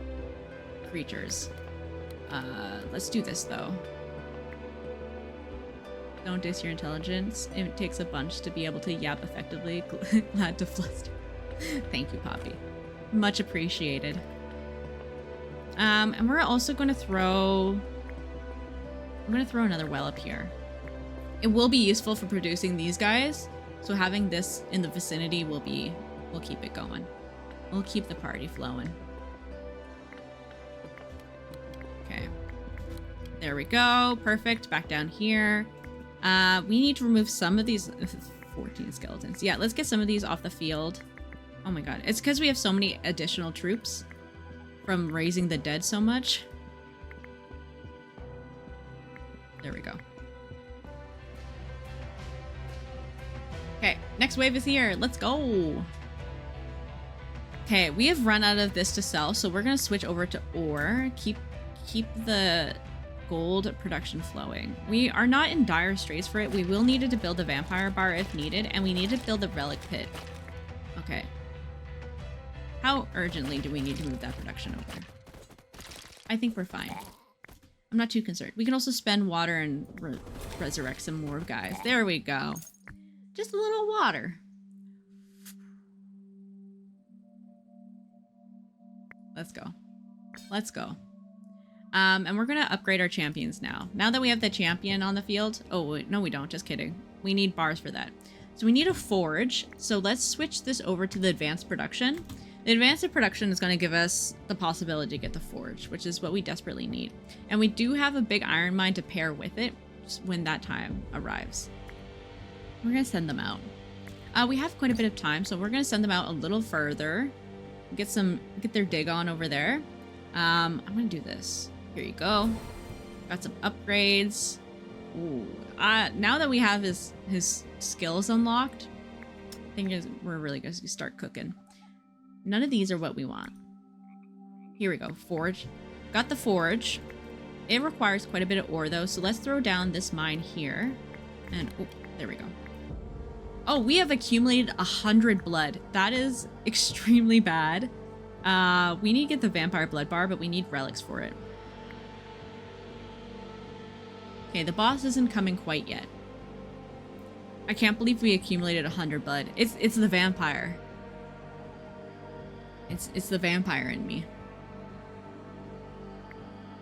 creatures. Let's do this though. Don't diss your intelligence. It takes a bunch to be able to yap effectively. Glad to fluster. Thank you, Poppy. Much appreciated. And we're also going to throw... I'm going to throw another well up here. It will be useful for producing these guys, so having this in the vicinity will keep it going. We'll keep the party flowing. Okay. There we go. Perfect. Back down here. We need to remove some of these... 14 skeletons. Yeah, let's get some of these off the field. Oh my god. It's because we have so many additional troops from raising the dead so much. There we go. Okay, next wave is here. Let's go. Okay, we have run out of this to sell, so we're gonna switch over to ore. Keep the gold production flowing. We are not in dire straits for it. We will need to build a vampire bar if needed, and we need to build a relic pit. Okay. How urgently do we need to move that production over? I think we're fine. I'm not too concerned. We can also spend water and resurrect some more guys. There we go. Just a little water. Let's go. Let's go. And we're gonna upgrade our champions now. Now that we have the champion on the field. Oh, wait, no we don't. Just kidding. We need bars for that. So we need a forge. So let's switch this over to the advanced production. The advanced production is going to give us the possibility to get the forge, which is what we desperately need. And we do have a big iron mine to pair with it when that time arrives. We're going to send them out. We have quite a bit of time, so we're going to send them out a little further. Get their dig on over there. I'm going to do this. Here you go. Got some upgrades. Ooh. Now that we have his skills unlocked, I think we're really going to start cooking. None of these are what we want. Here we go. Forge. Got the forge. It requires quite a bit of ore though, so let's throw down this mine here. And oh, there we go. Oh, we have accumulated 100 blood. That is extremely bad. We need to get the vampire blood bar, but we need relics for it. Okay, the boss isn't coming quite yet. I can't believe we accumulated 100 blood. It's the vampire. It's the vampire in me.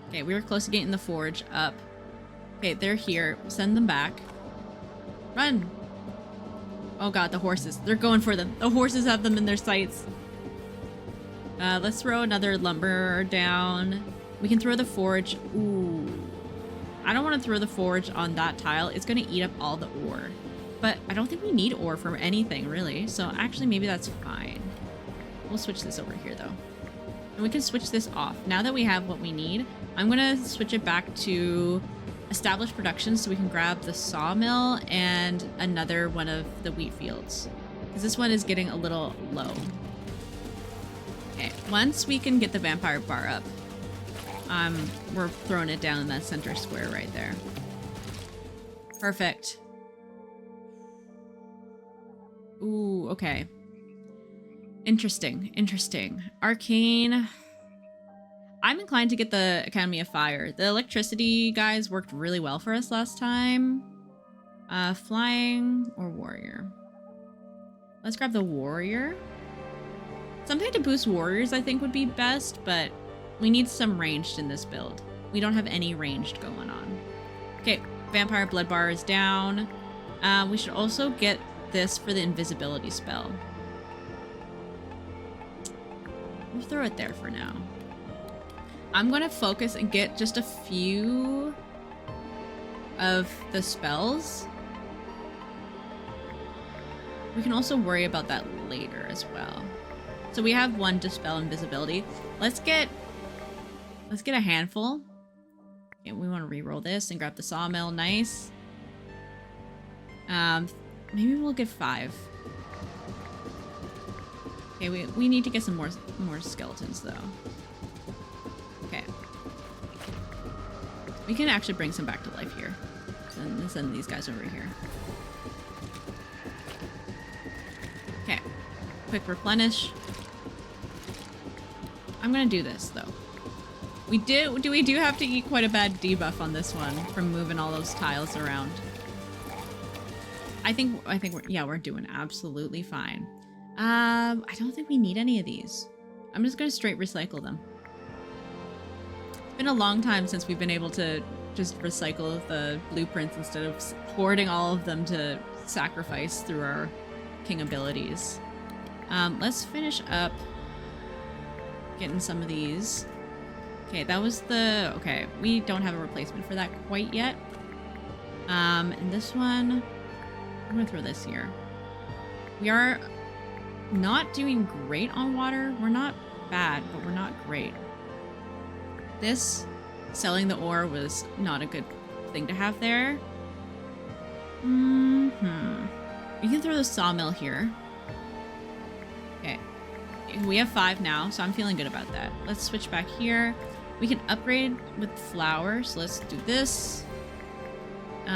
Okay, we were close to getting the forge up. Okay, they're here. Send them back. Run! Oh god, the horses. They're going for them. The horses have them in their sights. Let's throw another lumber down. We can throw the forge. Ooh. I don't want to throw the forge on that tile. It's going to eat up all the ore. But I don't think we need ore for anything, really. So actually, maybe that's fine. We'll switch this over here, though. And we can switch this off. Now that we have what we need, I'm going to switch it back to established production so we can grab the sawmill and another one of the wheat fields. Because this one is getting a little low. Okay, once we can get the vampire bar up, we're throwing it down in that center square right there. Perfect. Ooh, okay. Interesting, interesting. Arcane. I'm inclined to get the Academy of Fire. The electricity guys worked really well for us last time. Flying or warrior? Let's grab the warrior. Something to boost warriors I think would be best, but we need some ranged in this build. We don't have any ranged going on. Okay, vampire blood bar is down. We should also get this for the invisibility spell. We'll throw it there for now. I'm gonna focus and get just a few of the spells. We can also worry about that later as well. So we have one Dispel Invisibility. Let's get a handful. Okay, we want to re-roll this and grab the sawmill. Nice. Maybe we'll get 5. Okay, we need to get some more skeletons though. Okay. We can actually bring some back to life here. And send these guys over here. Okay. Quick replenish. I'm gonna do this though. We do have to eat quite a bad debuff on this one from moving all those tiles around. I think we're doing absolutely fine. I don't think we need any of these. I'm just gonna straight recycle them. It's been a long time since we've been able to just recycle the blueprints instead of hoarding all of them to sacrifice through our king abilities. Let's finish up getting some of these. Okay, that was the... Okay, we don't have a replacement for that quite yet. And this one... I'm gonna throw this here. We are not doing great on water. We're not bad, but we're not great. This, selling the ore was not a good thing to have there. We can throw the sawmill here. Okay. We have 5 now, so I'm feeling good about that. Let's switch back here. We can upgrade with flour, so let's do this. We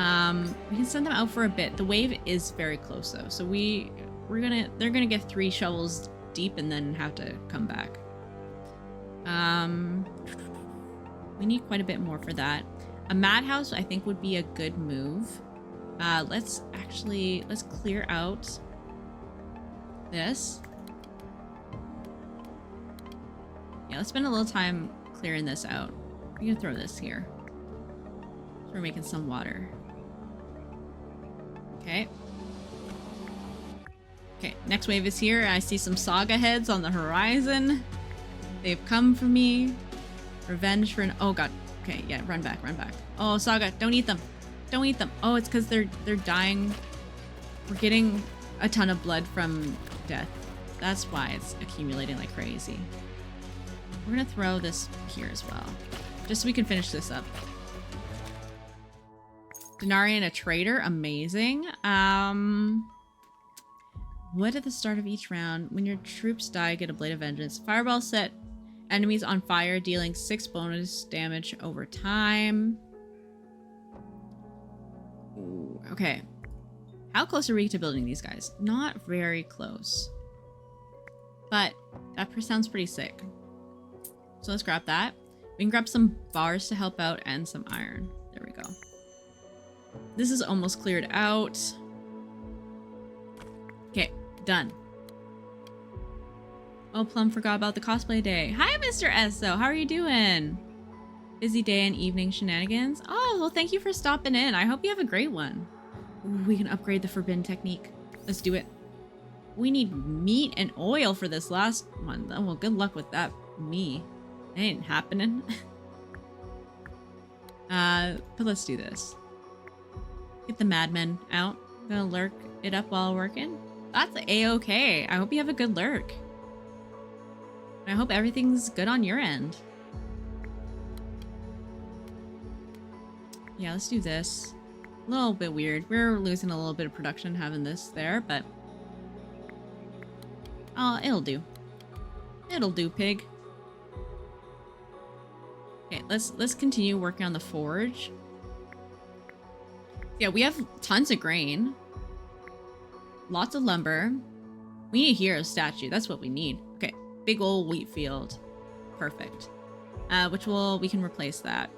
can send them out for a bit. The wave is very close though, so they're gonna get 3 shovels deep and then have to come back. We need quite a bit more for that. A madhouse I think would be a good move. Let's clear out this. Yeah, let's spend a little time clearing this out. We can throw this here. So we're making some water. Okay. Okay, next wave is here. I see some saga heads on the horizon. They've come for me. Revenge for an... Oh god. Okay, yeah, run back, run back. Oh, saga, don't eat them. Don't eat them. Oh, it's because they're dying. We're getting a ton of blood from death. That's why it's accumulating like crazy. We're gonna throw this here as well, just so we can finish this up. Denarian, a traitor, amazing. What at the start of each round, when your troops die, get a Blade of Vengeance. Fireball set enemies on fire, dealing 6 bonus damage over time. Ooh, okay. How close are we to building these guys? Not very close. But that sounds pretty sick. So let's grab that. We can grab some bars to help out and some iron. There we go. This is almost cleared out. Okay, done. Oh, Plum forgot about the cosplay day. Hi, Mr. Esso. How are you doing? Busy day and evening shenanigans. Oh, well, thank you for stopping in. I hope you have a great one. Ooh, we can upgrade the forbidden technique. Let's do it. We need meat and oil for this last one. Oh, well, good luck with that. Me. It ain't happening. But let's do this. Get the madmen out. I'm gonna lurk it up while working. That's a-okay. I hope you have a good lurk. I hope everything's good on your end. Yeah, let's do this. A little bit weird. We're losing a little bit of production having this there, but... oh, it'll do. It'll do, pig. Okay, let's continue working on the forge. Yeah, we have tons of grain. Lots of lumber. We need a hero statue. That's what we need. Okay, big old wheat field. Perfect. We can replace that.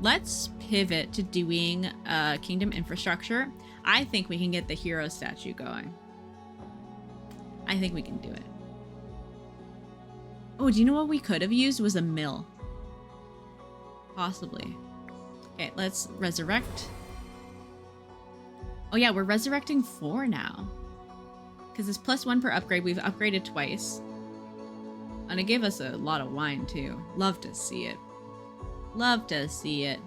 Let's pivot to doing kingdom infrastructure. I think we can get the hero statue going. I think we can do it. Oh, do you know what we could have used was a mill? Possibly. Okay, let's resurrect. Oh yeah, we're resurrecting 4 now. Because it's +1 per upgrade. We've upgraded twice. And it gave us a lot of wine too. Love to see it. Love to see it.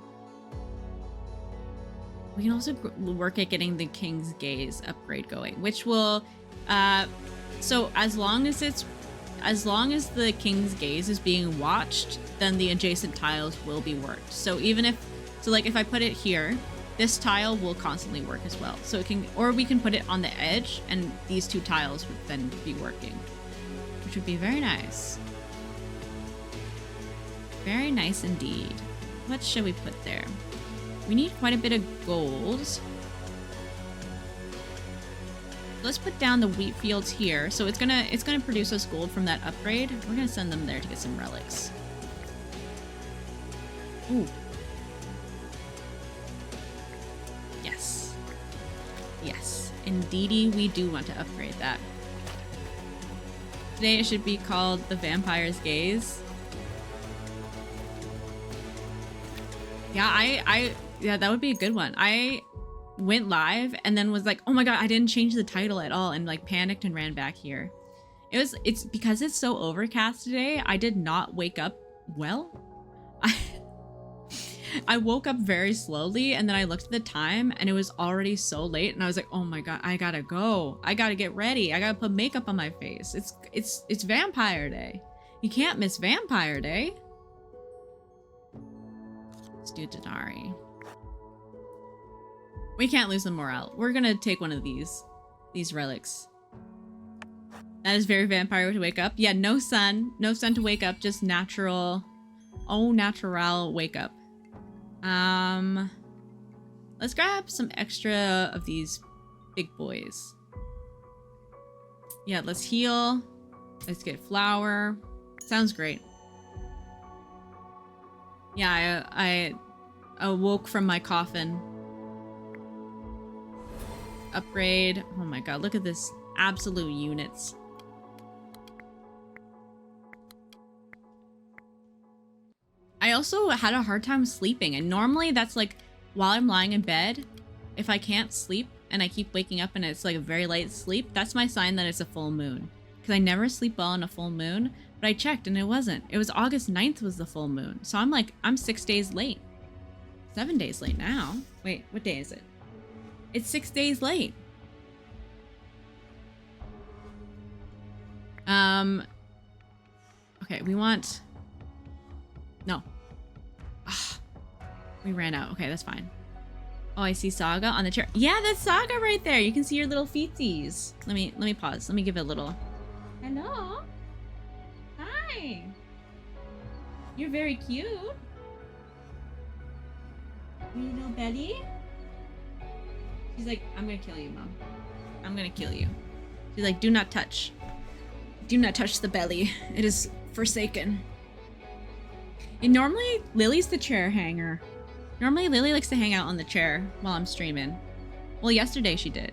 We can also work at getting the King's Gaze upgrade going, which will, so as long as the King's Gaze is being watched, then the adjacent tiles will be worked. So even if, like if I put it here, this tile will constantly work as well. So it can, or we can put it on the edge and these 2 tiles would then be working, which would be very nice. Very nice indeed. What should we put there? We need quite a bit of gold. Let's put down the wheat fields here. So it's gonna produce us gold from that upgrade. We're gonna send them there to get some relics. Ooh. Yes. Yes. Indeedy, we do want to upgrade that. Today it should be called the Vampire's Gaze. Yeah, yeah, that would be a good one. I went live and then was like, oh my god, I didn't change the title at all, and like panicked and ran back here. It's because it's so overcast today. I did not wake up well. I woke up very slowly and then I looked at the time and it was already so late and I was like, oh my god, I gotta go. I gotta get ready. I gotta put makeup on my face. It's Vampire Day. You can't miss Vampire Day. Let's do Denari. We can't lose the morale. We're gonna take one of these relics. That is very vampire to wake up. Yeah, no sun to wake up, just natural, natural wake up. Let's grab some extra of these big boys. Yeah, let's heal. Let's get flour. Sounds great. Yeah, I awoke from my coffin. Upgrade. Oh my god, look at this. Absolute units. I also had a hard time sleeping, and normally that's like while I'm lying in bed, if I can't sleep and I keep waking up and it's like a very light sleep, that's my sign that it's a full moon. Because I never sleep well on a full moon, but I checked and it wasn't. It was August 9th was the full moon. So I'm like, I'm 6 days late. 7 days late now. Wait, what day is it? It's 6 days late. Okay, we want... No. Ugh. We ran out. Okay, that's fine. Oh, I see Saga on the chair. Yeah, that's Saga right there. You can see your little feetsies. Let me pause. Let me give it a little... Hello? Hi. You're very cute. You little belly? She's like, I'm gonna kill you, Mom. I'm gonna kill you. She's like, do not touch. Do not touch the belly. It is forsaken. And normally, Lily's the chair hanger. Normally, Lily likes to hang out on the chair while I'm streaming. Well, yesterday she did.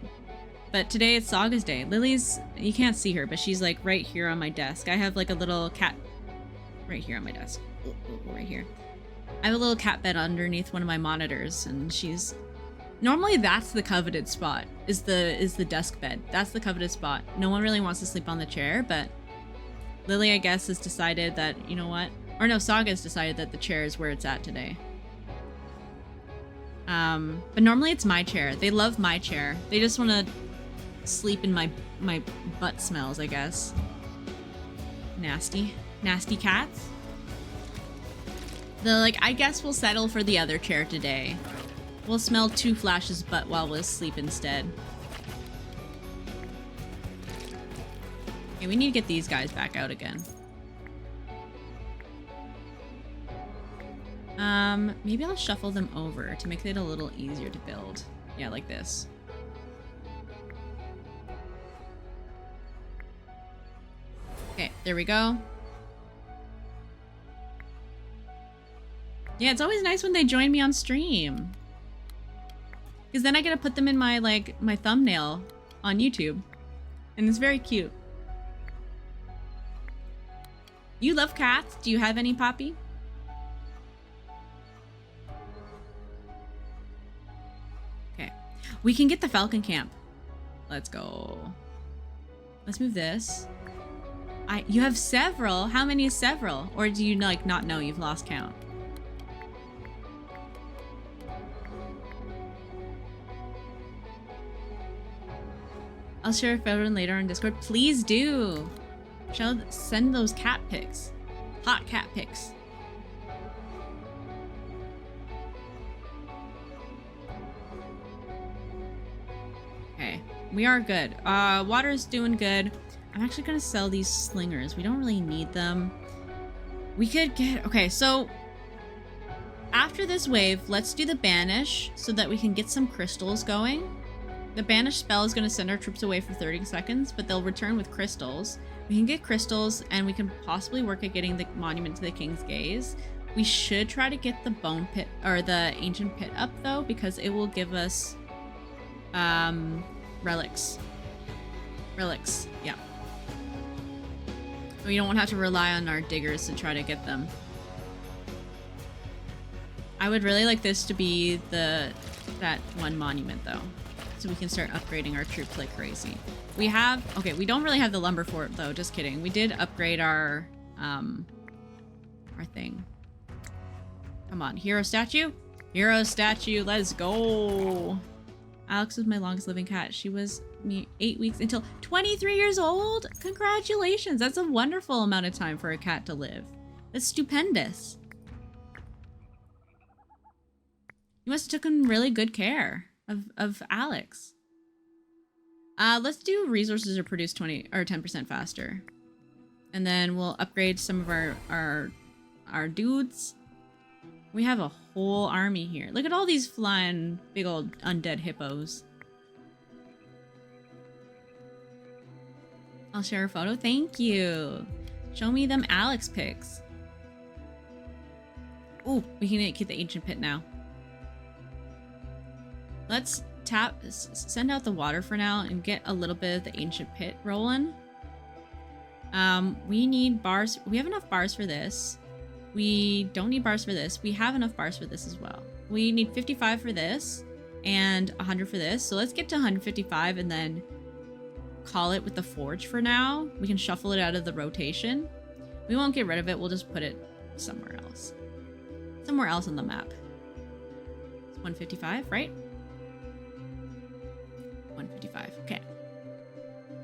But today it's Saga's day. Lily's, you can't see her, but she's like right here on my desk. I have like a little cat right here on my desk. Right here. I have a little cat bed underneath one of my monitors, and she's... Normally that's the coveted spot, is the desk bed. That's the coveted spot. No one really wants to sleep on the chair, but Lily, I guess, has decided that, you know what? Or no, Saga's decided that the chair is where it's at today. But normally it's my chair. They love my chair. They just want to sleep in my butt smells, I guess. Nasty. Nasty cats. I guess we'll settle for the other chair today. We'll smell 2 Flash's butt while we'll sleep instead. Okay, we need to get these guys back out again. Maybe I'll shuffle them over to make it a little easier to build. Yeah, like this. Okay, there we go. Yeah, it's always nice when they join me on stream. Because then I get to put them in my, like, my thumbnail on YouTube. And it's very cute. You love cats? Do you have any, Poppy? Okay. We can get the Falcon Camp. Let's go. Let's move this. You have several? How many is several? Or do you, like, not know? You've lost count. I'll share a photo later on Discord. Please do. Shall send those cat pics. Hot cat pics. Okay, we are good. Water is doing good. I'm actually gonna sell these slingers. We don't really need them. We could get... Okay, so after this wave, let's do the banish so that we can get some crystals going. The banish spell is going to send our troops away for 30 seconds, but they'll return with crystals. We can get crystals, and we can possibly work at getting the monument to the King's Gaze. We should try to get the bone pit, or the ancient pit up, though, because it will give us relics. Relics, yeah. We don't have to rely on our diggers to try to get them. I would really like this to be that one monument, though. So we can start upgrading our troops like crazy. We have... Okay, we don't really have the lumber fort, though. Just kidding. We did upgrade our thing. Come on. Hero statue? Hero statue. Let's go. Alex was my longest living cat. She was me 8 weeks until 23 years old. Congratulations. That's a wonderful amount of time for a cat to live. That's stupendous. You must have taken really good care of Alex. Let's do resources are produced 20 or 10% faster. And then we'll upgrade some of our dudes. We have a whole army here. Look at all these flying big old undead hippos. I'll share a photo. Thank you. Show me them Alex pics. Oh, we can get the ancient pit now. Let's send out the water for now and get a little bit of the ancient pit rolling. We need bars. We have enough bars for this. We don't need bars for this. We have enough bars for this as well. We need 55 for this and 100 for this. So let's get to 155 and then call it with the forge for now. We can shuffle it out of the rotation. We won't get rid of it. We'll just put it somewhere else. Somewhere else on the map. It's 155, right? 155. Okay.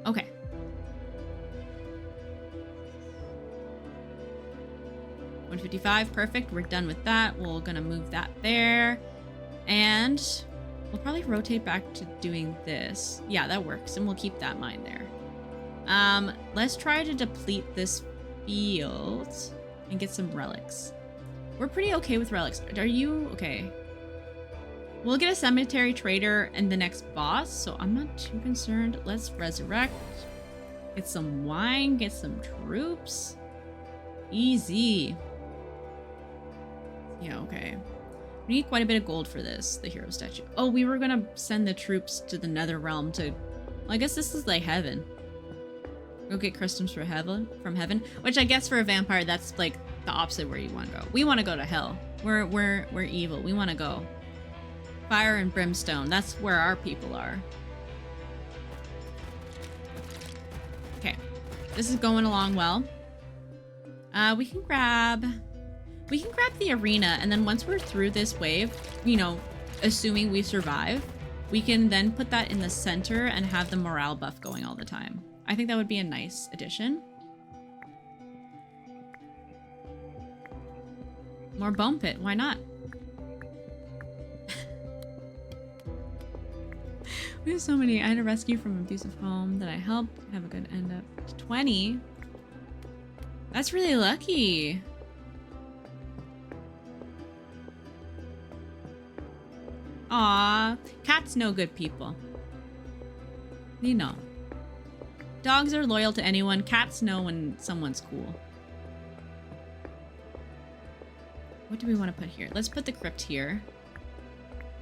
Okay. $155. Perfect. We're done with that. We're gonna move that there. And we'll probably rotate back to doing this. Yeah, that works. And we'll keep that mine there. Let's try to deplete this field and get some relics. We're pretty okay with relics. Are you okay? We'll get a cemetery trader and the next boss, so I'm not too concerned. Let's resurrect. Get some wine, get some troops. Easy. Yeah, okay. We need quite a bit of gold for this, the hero statue. Oh, we were gonna send the troops to the nether realm to... Well, I guess this is like heaven. Go get crystals from heaven, which I guess for a vampire, that's like the opposite where you want to go. We want to go to hell. We're evil. We want to go. Fire and brimstone. That's where our people are. Okay. This is going along well. We can grab the arena, and then once we're through this wave, you know, assuming we survive, we can then put that in the center and have the morale buff going all the time. I think that would be a nice addition. More bone pit. Why not? We have so many. I had a rescue from an abusive home that I helped have a good end up to 20. That's really lucky. Aw, cats know good people. You know. Dogs are loyal to anyone. Cats know when someone's cool. What do we want to put here? Let's put the crypt here.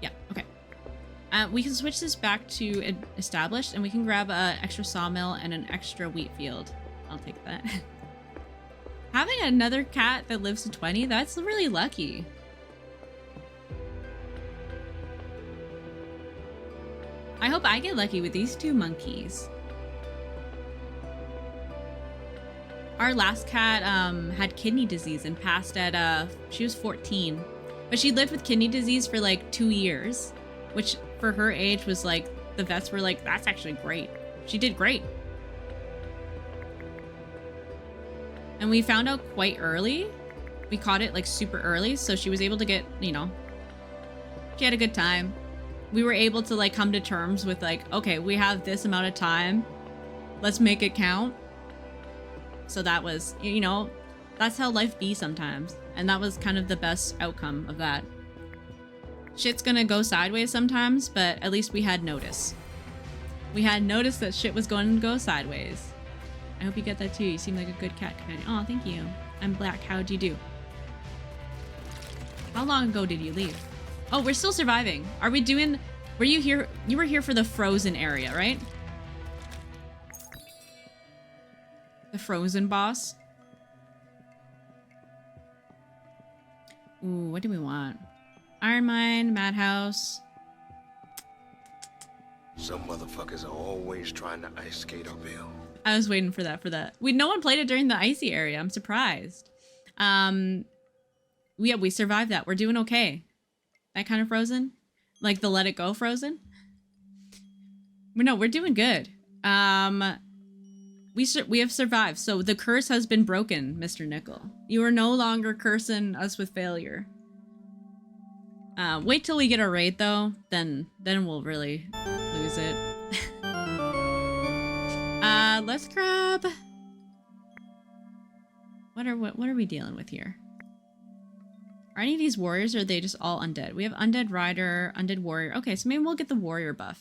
Yeah, okay. We can switch this back to established, and we can grab an extra sawmill and an extra wheat field. I'll take that. Having another cat that lives to 20, that's really lucky. I hope I get lucky with these two monkeys. Our last cat had kidney disease and passed at, she was 14. But she lived with kidney disease for like 2 years, which for her age was like, the vets were like, that's actually great. She did great. And we found out quite early. We caught it like super early, so she was able to get, you know, she had a good time. We were able to like come to terms with like, okay, we have this amount of time. Let's make it count. So that was, you know, that's how life be sometimes. And that was kind of the best outcome of that. Shit's gonna go sideways sometimes, but at least we had notice. We had notice that shit was going to go sideways. I hope you get that too. You seem like a good cat companion. Oh, thank you. I'm Black. How'd you do? How long ago did you leave? Oh, we're still surviving. Are we doing... Were you here? You were here for the frozen area, right? The frozen boss. Ooh, what do we want? Iron Mine, Madhouse. Some motherfuckers are always trying to ice skate uphill. I was waiting for that. No one played it during the icy area. I'm surprised. We survived that. We're doing okay. That kind of frozen? Like the Let It Go frozen? No, we're doing good. We have survived. So the curse has been broken, Mr. Nickel. You are no longer cursing us with failure. Wait till we get a raid though, then we'll really lose it. Let's grab... What are we dealing with here? Are any of these warriors, or are they just all undead? We have undead rider, undead warrior. Okay, so maybe we'll get the warrior buff.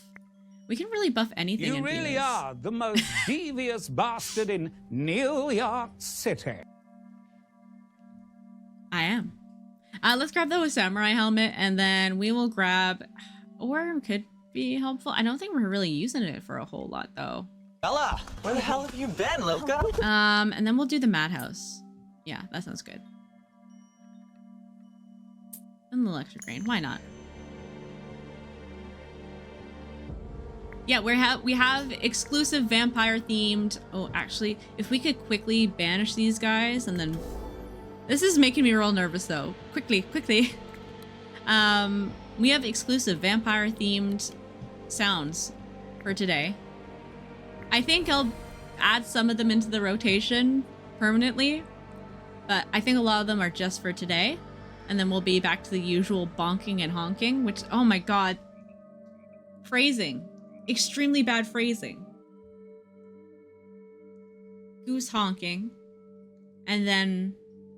We can really buff anything. You really are the most devious bastard in New York City. I am. Let's grab the samurai helmet, and then we will grab... Or could be helpful. I don't think we're really using it for a whole lot, though. Bella, where the hell have you been, Loco? And then we'll do the madhouse. Yeah, that sounds good. And the lecture grain. Why not? Yeah, we have exclusive vampire themed. Oh, actually, if we could quickly banish these guys and then... This is making me real nervous though. Quickly. We have exclusive vampire themed sounds for today. I think I'll add some of them into the rotation permanently, but I think a lot of them are just for today. And then we'll be back to the usual bonking and honking, which, oh my god. Phrasing. Extremely bad phrasing. Goose honking. And then,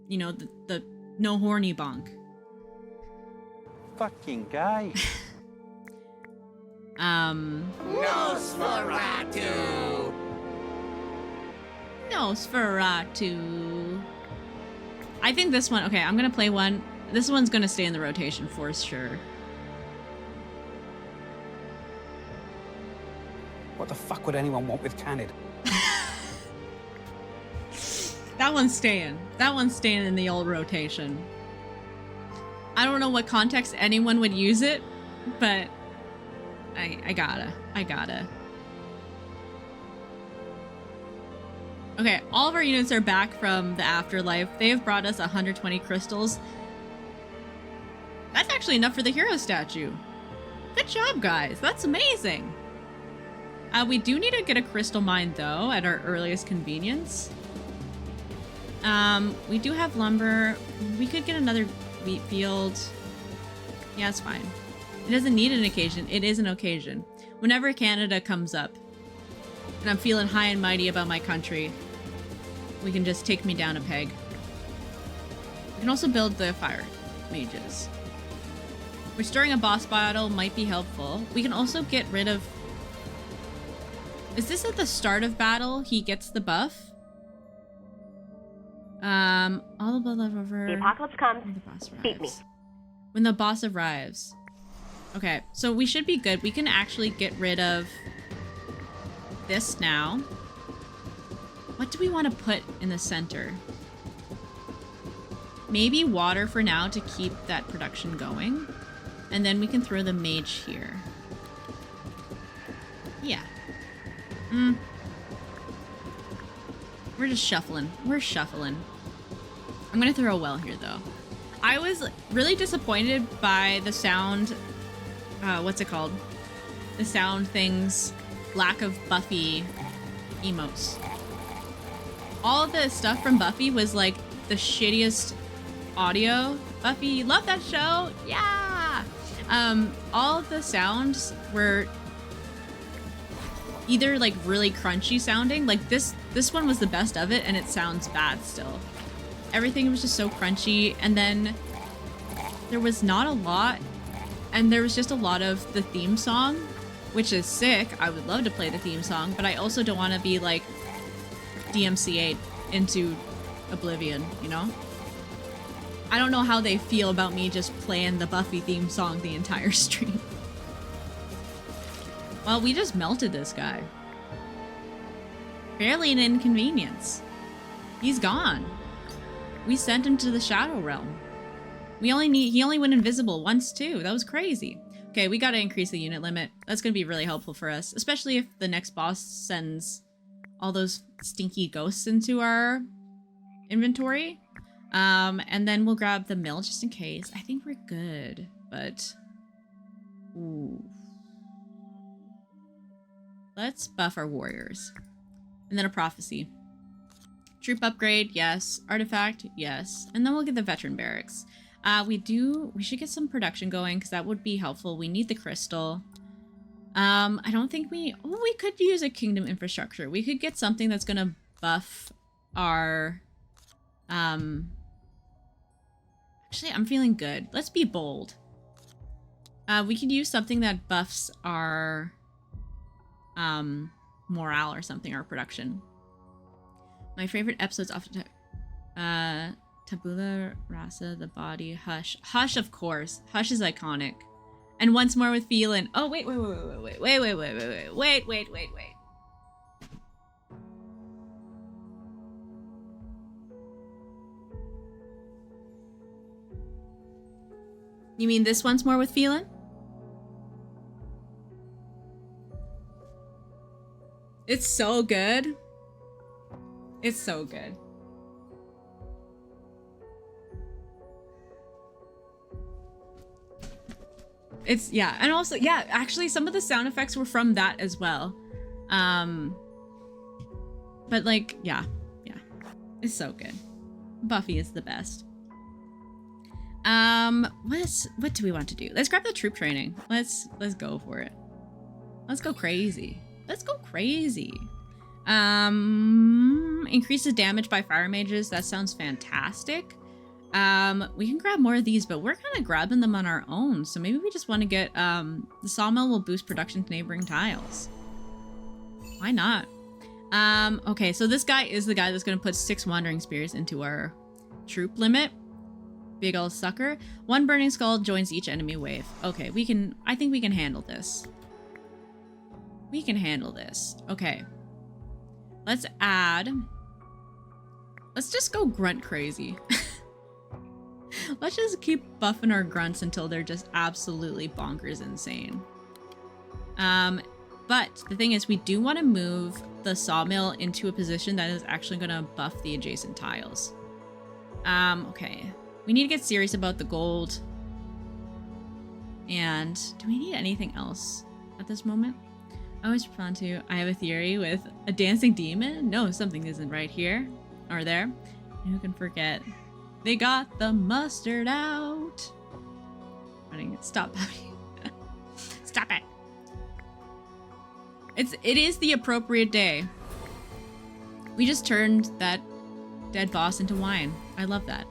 you know, the no horny bonk. Fucking guy. Nosferatu! Nosferatu. I think this one, okay, I'm gonna play one. This one's gonna stay in the rotation for sure. What the fuck would anyone want with Canid? That one's staying. That one's staying in the old rotation. I don't know what context anyone would use it, but I gotta. Okay, all of our units are back from the afterlife. They have brought us 120 crystals. That's actually enough for the hero statue. Good job, guys. That's amazing. We do need to get a crystal mine, though, at our earliest convenience. We do have lumber. We could get another wheat field. Yeah, it's fine. It doesn't need an occasion. It is an occasion. Whenever Canada comes up, and I'm feeling high and mighty about my country, we can just take me down a peg. We can also build the fire mages, which during a boss battle might be helpful. We can also get rid of... Is this at the start of battle he gets the buff? All the blood left over... The apocalypse comes. When the boss Beat me. arrives. When the boss arrives. Okay, so we should be good. We can actually get rid of this now. What do we want to put in the center? Maybe water for now to keep that production going. And then we can throw the mage here. Yeah. We're just shuffling. We're shuffling. I'm gonna throw a well here, though. I was really disappointed by the sound... what's it called? The sound thing's lack of Buffy emotes. All of the stuff from Buffy was like the shittiest audio. Buffy, love that show! Yeah! All of the sounds were either like really crunchy sounding, like this one was the best of it and it sounds bad still. Everything was just so crunchy, and then there was not a lot, and there was just a lot of the theme song, which is sick. I would love to play the theme song, but I also don't want to be like DMCA'd into oblivion, you know? I don't know how they feel about me just playing the Buffy theme song the entire stream. Well, we just melted this guy. Barely an inconvenience. He's gone. We sent him to the Shadow Realm. He only went invisible once too. That was crazy. Okay, we gotta increase the unit limit. That's gonna be really helpful for us, especially if the next boss sends all those stinky ghosts into our inventory. And then we'll grab the mill just in case. I think we're good, but... Ooh. Let's buff our warriors. And then a prophecy. Troop upgrade, yes. Artifact, yes. And then we'll get the veteran barracks. We should get some production going because that would be helpful. We need the crystal. I don't think we could use a kingdom infrastructure. We could get something that's gonna buff our, actually, I'm feeling good. Let's be bold. We could use something that buffs our, morale or something, our production. My favorite episodes often Tabula Rasa, the body, Hush. Hush, of course. Hush is iconic. And once more with feeling. Oh, wait. You mean this once more with feeling? It's so good. It's so good. It's, yeah, and also, yeah, actually some of the sound effects were from that as well. But like, yeah, it's so good. Buffy is the best. What do we want to do? Let's grab the troop training. Let's go for it. Let's go crazy. Let's go crazy. Increases damage by fire mages. That sounds fantastic. We can grab more of these, but we're kind of grabbing them on our own. So maybe we just want to get, the sawmill will boost production to neighboring tiles. Why not? Okay, so this guy is the guy that's going to put 6 wandering spears into our troop limit. Big ol' sucker. 1 burning skull joins each enemy wave. Okay, I think we can handle this. We can handle this. Okay. Let's just go grunt crazy. Let's just keep buffing our grunts until they're just absolutely bonkers insane. But the thing is, we do want to move the sawmill into a position that is actually going to buff the adjacent tiles. Okay. We need to get serious about the gold. And do we need anything else at this moment? I always respond to, I have a theory with a dancing demon. No, something isn't right here or there. Who can forget? They got the mustard out. Running it. Stop, Pouty. Stop it. It is the appropriate day. We just turned that dead boss into wine. I love that.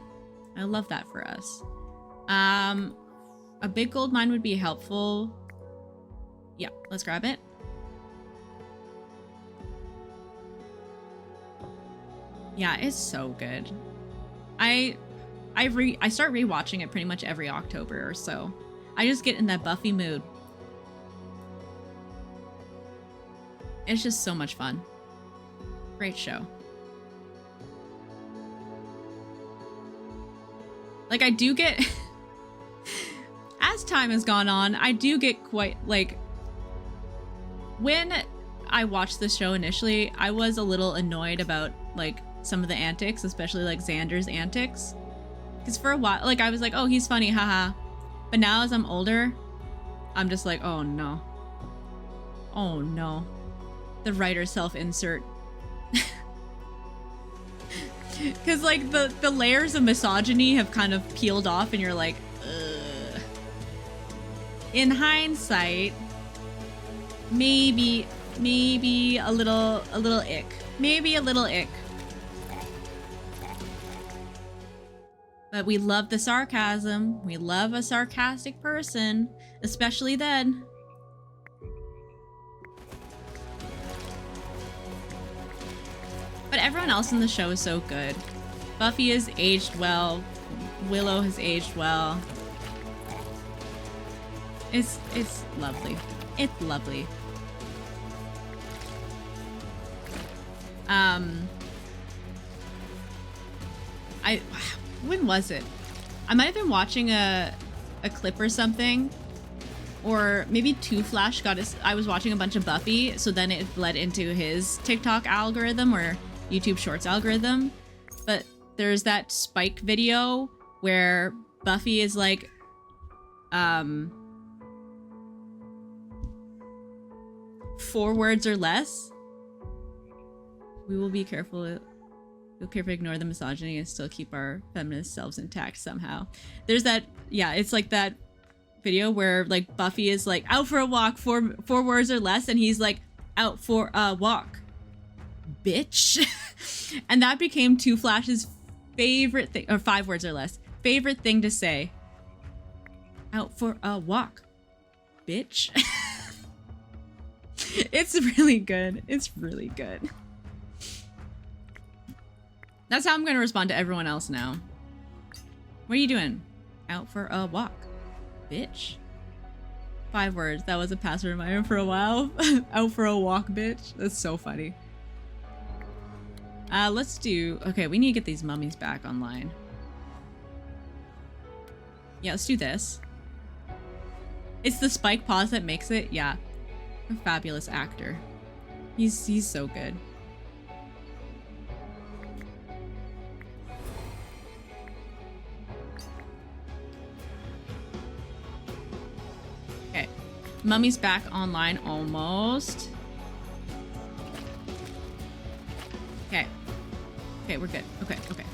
I love that for us. A big gold mine would be helpful. Yeah, let's grab it. Yeah, it's so good. I start rewatching it pretty much every October or so. I just get in that Buffy mood. It's just so much fun. Great show. Like, I do get... as time has gone on, I do get quite, like... When I watched the show initially, I was a little annoyed about, like, some of the antics, especially, like, Xander's antics. Because for a while, like, I was like, oh, he's funny, haha. But now, as I'm older, I'm just like, oh, no. Oh, no. The writer self-insert. Because, like, the layers of misogyny have kind of peeled off, and you're like, ugh. In hindsight, maybe a little ick. Maybe a little ick. But we love the sarcasm. We love a sarcastic person, especially then. But everyone else in the show is so good. Buffy has aged well. Willow has aged well. It's lovely. It's lovely. When was it? I might have been watching a clip or something, or maybe Two Flash got us. I was watching a bunch of Buffy, so then it bled into his TikTok algorithm or YouTube Shorts algorithm. But there's that Spike video where Buffy is like, 4 words or less. We will be careful. We'll carefully ignore the misogyny and still keep our feminist selves intact somehow. There's that, yeah, it's like that video where like Buffy is like out for a walk, four words or less, and he's like out for a walk, bitch. And that became Two Flash's favorite thing, or 5 words or less, favorite thing to say. Out for a walk, bitch. It's really good. It's really good. That's how I'm going to respond to everyone else now. What are you doing? Out for a walk, bitch. 5 words. That was a password of mine for a while. Out for a walk, bitch. That's so funny. Let's do... Okay, we need to get these mummies back online. Yeah, let's do this. It's the Spike pause that makes it. Yeah. A fabulous actor. He's so good. Okay. Mummy's back online almost. Okay. Okay, we're good. Okay, okay.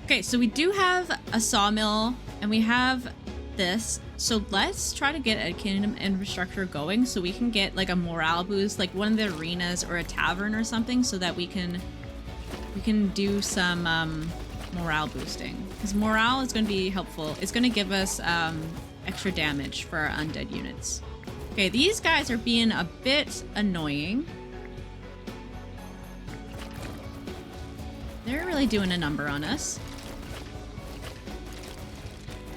Okay, so we do have a sawmill and we have this. So let's try to get a kingdom infrastructure going so we can get like a morale boost, like one of the arenas or a tavern or something, so that we can do some morale boosting. Because morale is going to be helpful. It's going to give us extra damage for our undead units. Okay, these guys are being a bit annoying. They're really doing a number on us.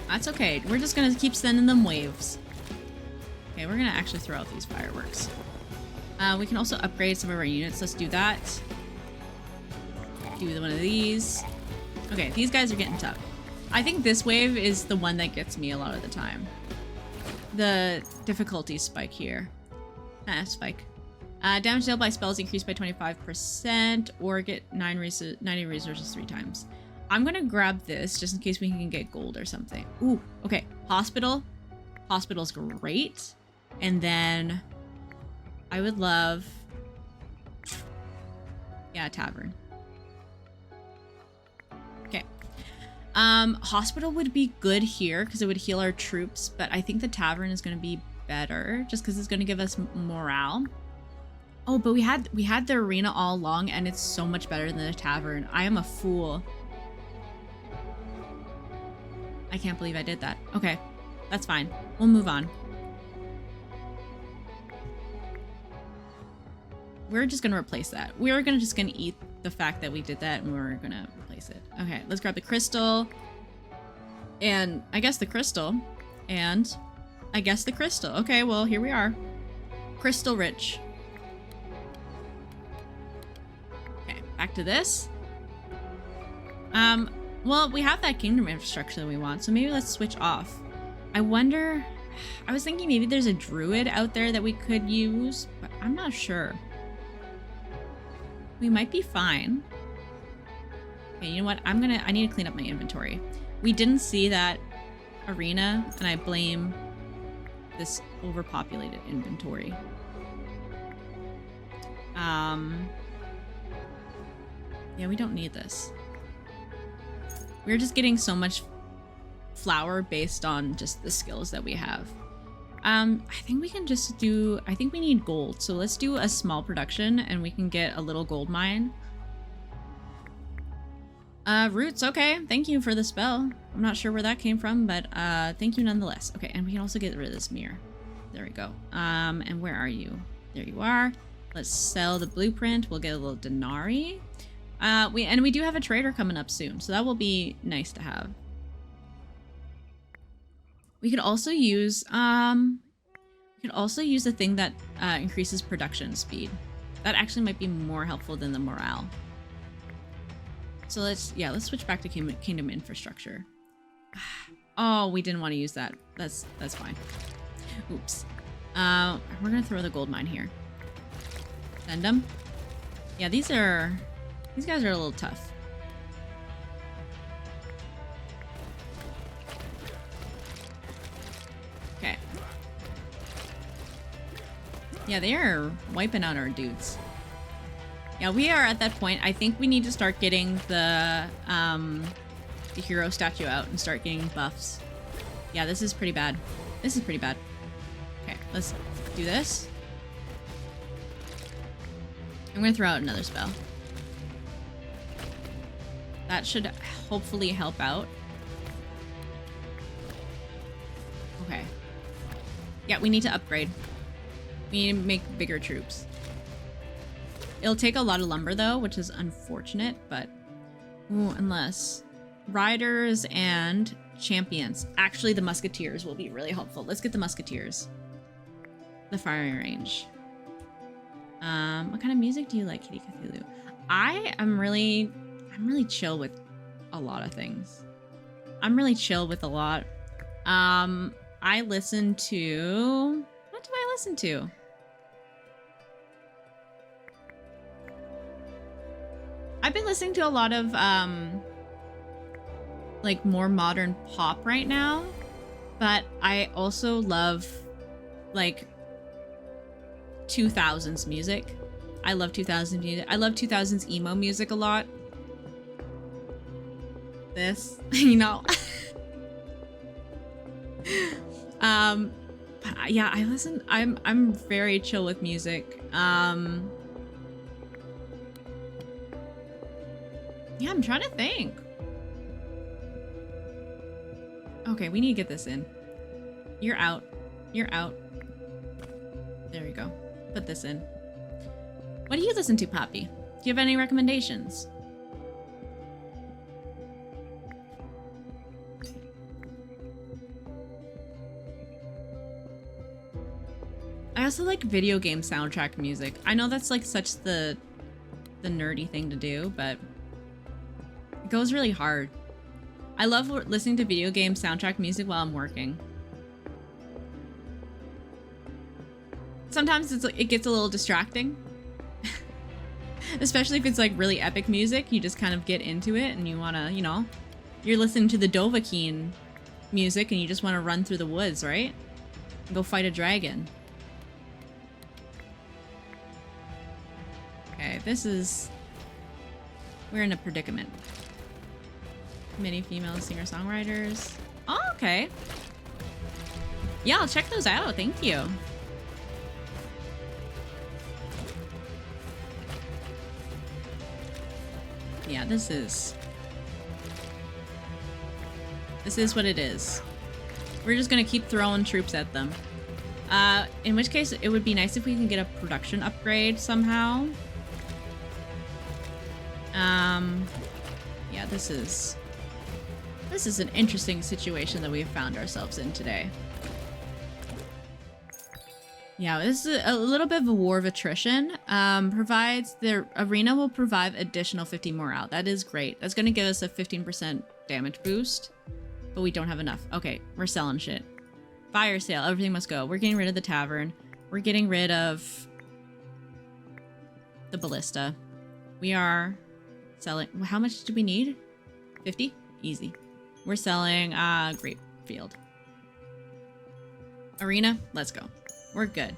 That's okay. We're just gonna keep sending them waves. Okay, we're gonna actually throw out these fireworks. We can also upgrade some of our units. Let's do that. Do one of these. Okay, these guys are getting tough. I think this wave is the one that gets me a lot of the time. The difficulty spike here. Spike. Damage dealt by spells increased by 25%, or get 90 resources 3 times. I'm gonna grab this just in case we can get gold or something. Ooh, okay. Hospital. Hospital's great. And then I would love... Yeah, tavern. Okay. Hospital would be good here because it would heal our troops, but I think the tavern is gonna be better just because it's gonna give us morale. Oh, but we had the arena all along, and it's so much better than the tavern. I am a fool. I can't believe I did that. Okay, that's fine. We'll move on. We're just gonna replace that. We're just gonna eat the fact that we did that, and we're gonna replace it. Okay, let's grab the crystal. And I guess the crystal. And I guess the crystal. Okay, well, here we are. Crystal rich. Okay, back to this. Well, we have that kingdom infrastructure that we want, so maybe let's switch off. I wonder... I was thinking maybe there's a druid out there that we could use, but I'm not sure. We might be fine. Okay, you know what? I need to clean up my inventory. We didn't see that arena, and I blame this overpopulated inventory. Yeah, we don't need this. We're just getting so much flour based on just the skills that we have. I think we can just do... I think we need gold, so let's do a small production, and we can get a little gold mine. Roots, okay. Thank you for the spell. I'm not sure where that came from, but thank you nonetheless. Okay, and we can also get rid of this mirror. There we go. And where are you? There you are. Let's sell the blueprint. We'll get a little denarii. We do have a trader coming up soon, so that will be nice to have. We could also use the thing that increases production speed. That actually might be more helpful than the morale. So let's switch back to kingdom infrastructure. Oh, we didn't want to use that. That's fine. Oops. We're gonna throw the gold mine here. Send them. Yeah, these guys are a little tough. Okay. Yeah, they are wiping out our dudes. Yeah, we are at that point. I think we need to start getting the hero statue out and start getting buffs. Yeah, this is pretty bad. This is pretty bad. Okay, let's do this. I'm gonna throw out another spell. That should hopefully help out. Okay. Yeah, we need to upgrade. We need to make bigger troops. It'll take a lot of lumber though, which is unfortunate, but... Ooh, unless... Riders and champions. Actually, the musketeers will be really helpful. Let's get the musketeers. The firing range. What kind of music do you like, Kitty Cthulhu? I'm really chill with a lot of things. I'm really chill with a lot. I listen to... What do I listen to? I've been listening to a lot of, like, more modern pop right now. But I also love, like, 2000s music. I love 2000s music. I love 2000s emo music a lot. This, you know. But yeah, I listen. I'm very chill with music. Yeah, I'm trying to think. Okay, we need to get this in. You're out. You're out. There we go. Put this in. What do you listen to, Poppy? Do you have any recommendations? I also like video game soundtrack music. I know that's like such the nerdy thing to do, but it goes really hard. I love listening to video game soundtrack music while I'm working. Sometimes it gets a little distracting. Especially if it's like really epic music, you just kind of get into it and you want to, you know, you're listening to the Dovahkiin music and you just want to run through the woods, right? And go fight a dragon. Okay, we're in a predicament. Many female singer-songwriters. Oh, okay. Yeah, I'll check those out. Thank you. Yeah, this is what it is. We're just gonna keep throwing troops at them. In which case, it would be nice if we can get a production upgrade somehow. Yeah, this is an interesting situation that we have found ourselves in today. Yeah, this is a little bit of a war of attrition. Provides the arena will provide additional 50 morale. That is great. That's going to give us a 15% damage boost, but we don't have enough. Okay, we're selling shit. Fire sale. Everything must go. We're getting rid of the tavern. We're getting rid of the ballista. We are selling. How much do we need? 50? Easy. We're selling grape field. Arena, let's go. We're good.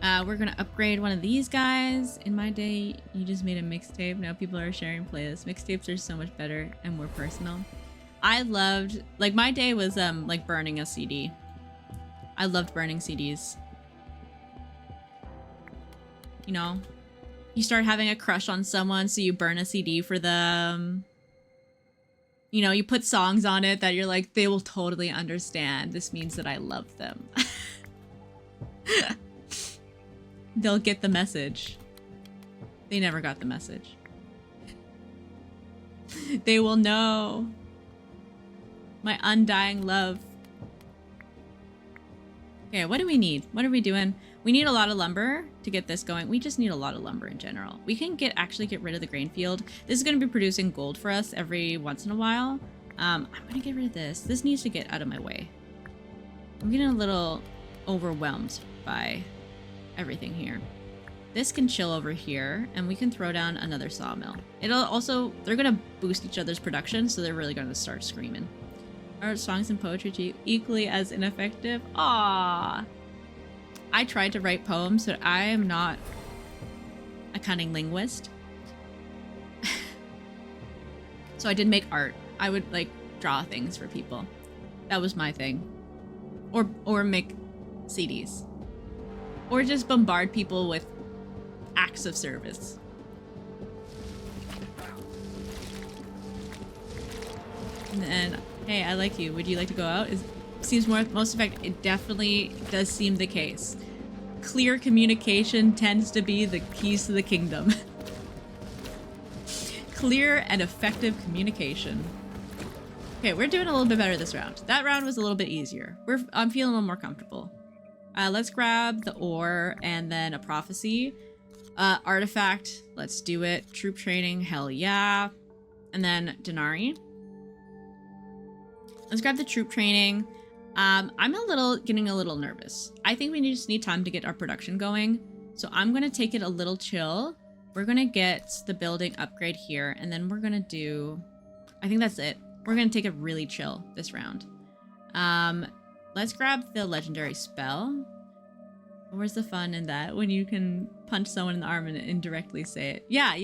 We're gonna upgrade one of these guys. In my day, you just made a mixtape. Now people are sharing playlists. Mixtapes are so much better and more personal. I loved, like, my day was like burning a CD. I loved burning CDs. You know, you start having a crush on someone, so you burn a CD for them. You know, you put songs on it that you're like, they will totally understand. This means that I love them. They'll get the message. They never got the message. They will know my undying love. Okay, what do we need? What are we doing? We need a lot of lumber to get this going. We just need a lot of lumber in general. We can actually get rid of the grain field. This is going to be producing gold for us every once in a while. I'm going to get rid of this. This needs to get out of my way. I'm getting a little overwhelmed by everything here. This can chill over here, and we can throw down another sawmill. It'll also, they're going to boost each other's production, so they're really going to start screaming. Are songs and poetry equally as ineffective? Aww. I tried to write poems, but I am not a cunning linguist. So I did make art. I would, like, draw things for people. That was my thing. Or make CDs. Or just bombard people with acts of service. And then, hey, I like you. Would you like to go out? Seems most effective. It definitely does seem the case. Clear communication tends to be the keys to the kingdom. Clear and effective communication. Okay, we're doing a little bit better this round. That round was a little bit easier. I'm feeling a little more comfortable. Let's grab the ore and then a prophecy. Artifact, let's do it. Troop training, hell yeah. And then Denari. Let's grab the troop training. I'm getting a little nervous. I think we just need time to get our production going. So I'm going to take it a little chill. We're going to get the building upgrade here. And then we're going to do, I think that's it. We're going to take it really chill this round. Let's grab the legendary spell. Where's the fun in that? When you can punch someone in the arm and indirectly say it. Yeah.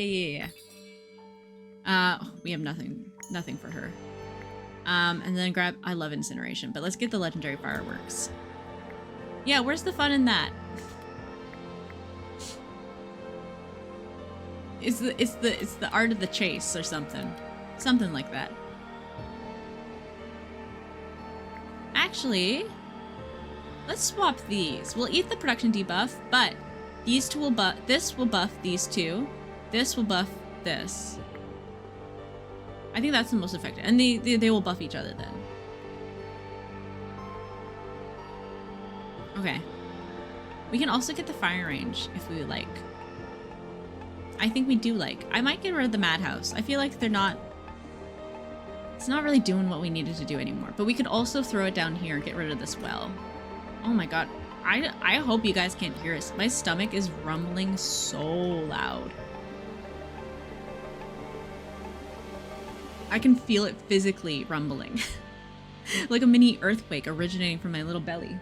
We have nothing for her. And then grab, I love incineration, but let's get the legendary fireworks. Yeah, where's the fun in that? It's the art of the chase or something. Something like that. Actually, let's swap these. We'll eat the production debuff, but these two will buff, this will buff these two. This will buff this. I think that's the most effective. And they will buff each other then. Okay. We can also get the fire range if we would like. I think we do like. I might get rid of the madhouse. I feel like it's not really doing what we needed to do anymore. But we could also throw it down here and get rid of this well. Oh my god. I hope you guys can't hear us. My stomach is rumbling so loud. I can feel it physically rumbling. Like a mini earthquake originating from my little belly.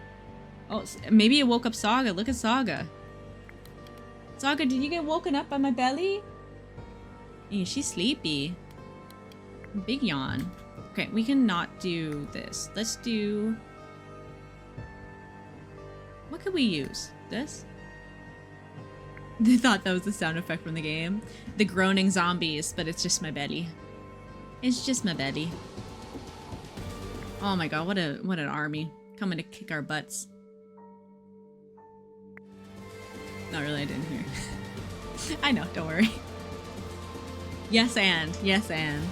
Oh, maybe it woke up Saga. Look at Saga. Saga, did you get woken up by my belly? Yeah, she's sleepy. Big yawn. Okay, we cannot do this. Let's do... What could we use? This? They thought that was the sound effect from the game. The groaning zombies, but it's just my belly. It's just my belly. Oh my god, what an army. Coming to kick our butts. Not really, I didn't hear. I know, don't worry. Yes and. Yes and.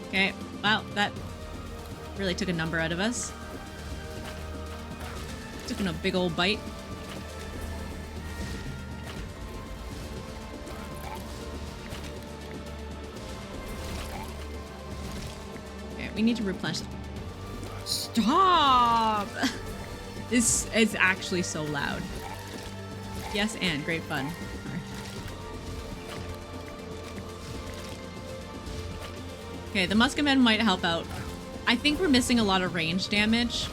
Okay, wow, that really took a number out of us. Took in a big old bite. Okay, we need to replenish. Stop! This is actually so loud. Yes, and great fun. Okay, the musketmen might help out. I think we're missing a lot of range damage.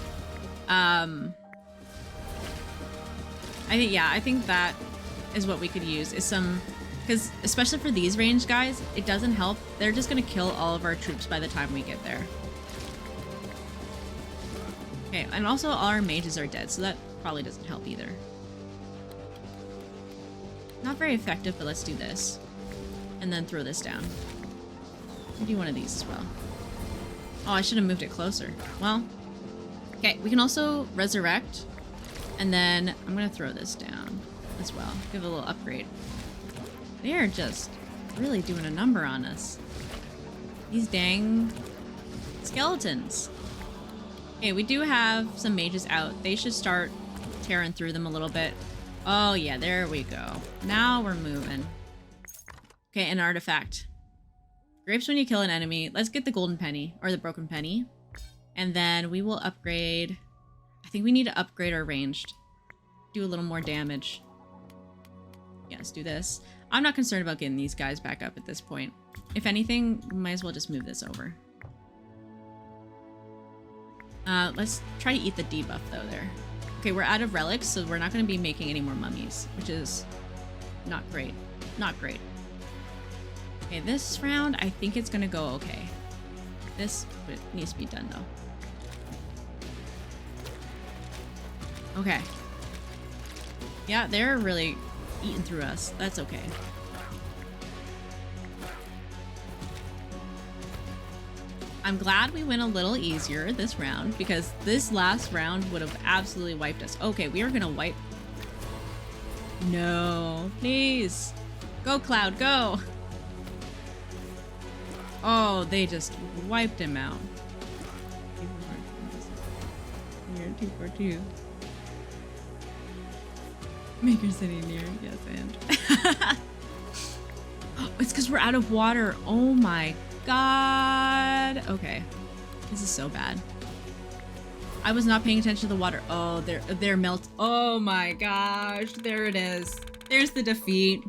I think that is what we could use, is some, because especially for these range guys, it doesn't help. They're just gonna kill all of our troops by the time we get there. Okay, and also all our mages are dead, so that probably doesn't help either. Not very effective, but let's do this. And then throw this down. We'll do one of these as well. Oh, I should have moved it closer. Well, okay, we can also resurrect. And then I'm gonna throw this down as well. Give it a little upgrade. They are just really doing a number on us. These dang skeletons. Okay, we do have some mages out. They should start tearing through them a little bit. Oh yeah, there we go. Now we're moving. Okay, an artifact. Grapes when you kill an enemy. Let's get the golden penny, or the broken penny. And then we will upgrade. I think we need to upgrade our ranged. Do a little more damage. Yeah, let's do this. I'm not concerned about getting these guys back up at this point. If anything, we might as well just move this over. Let's try to eat the debuff though there. Okay, we're out of relics, so we're not going to be making any more mummies, which is not great. Not great. Okay, this round, I think it's going to go okay. This needs to be done though. Okay. Yeah, they're really eating through us. That's okay. I'm glad we went a little easier this round, because this last round would have absolutely wiped us. Okay, we are gonna wipe. No, please. Go, Cloud, go. Oh, they just wiped him out. 242. Maker City near, yes, and. It's because we're out of water. Oh my god. Okay. This is so bad. I was not paying attention to the water. Oh, they're melt. Oh my gosh. There it is. There's the defeat.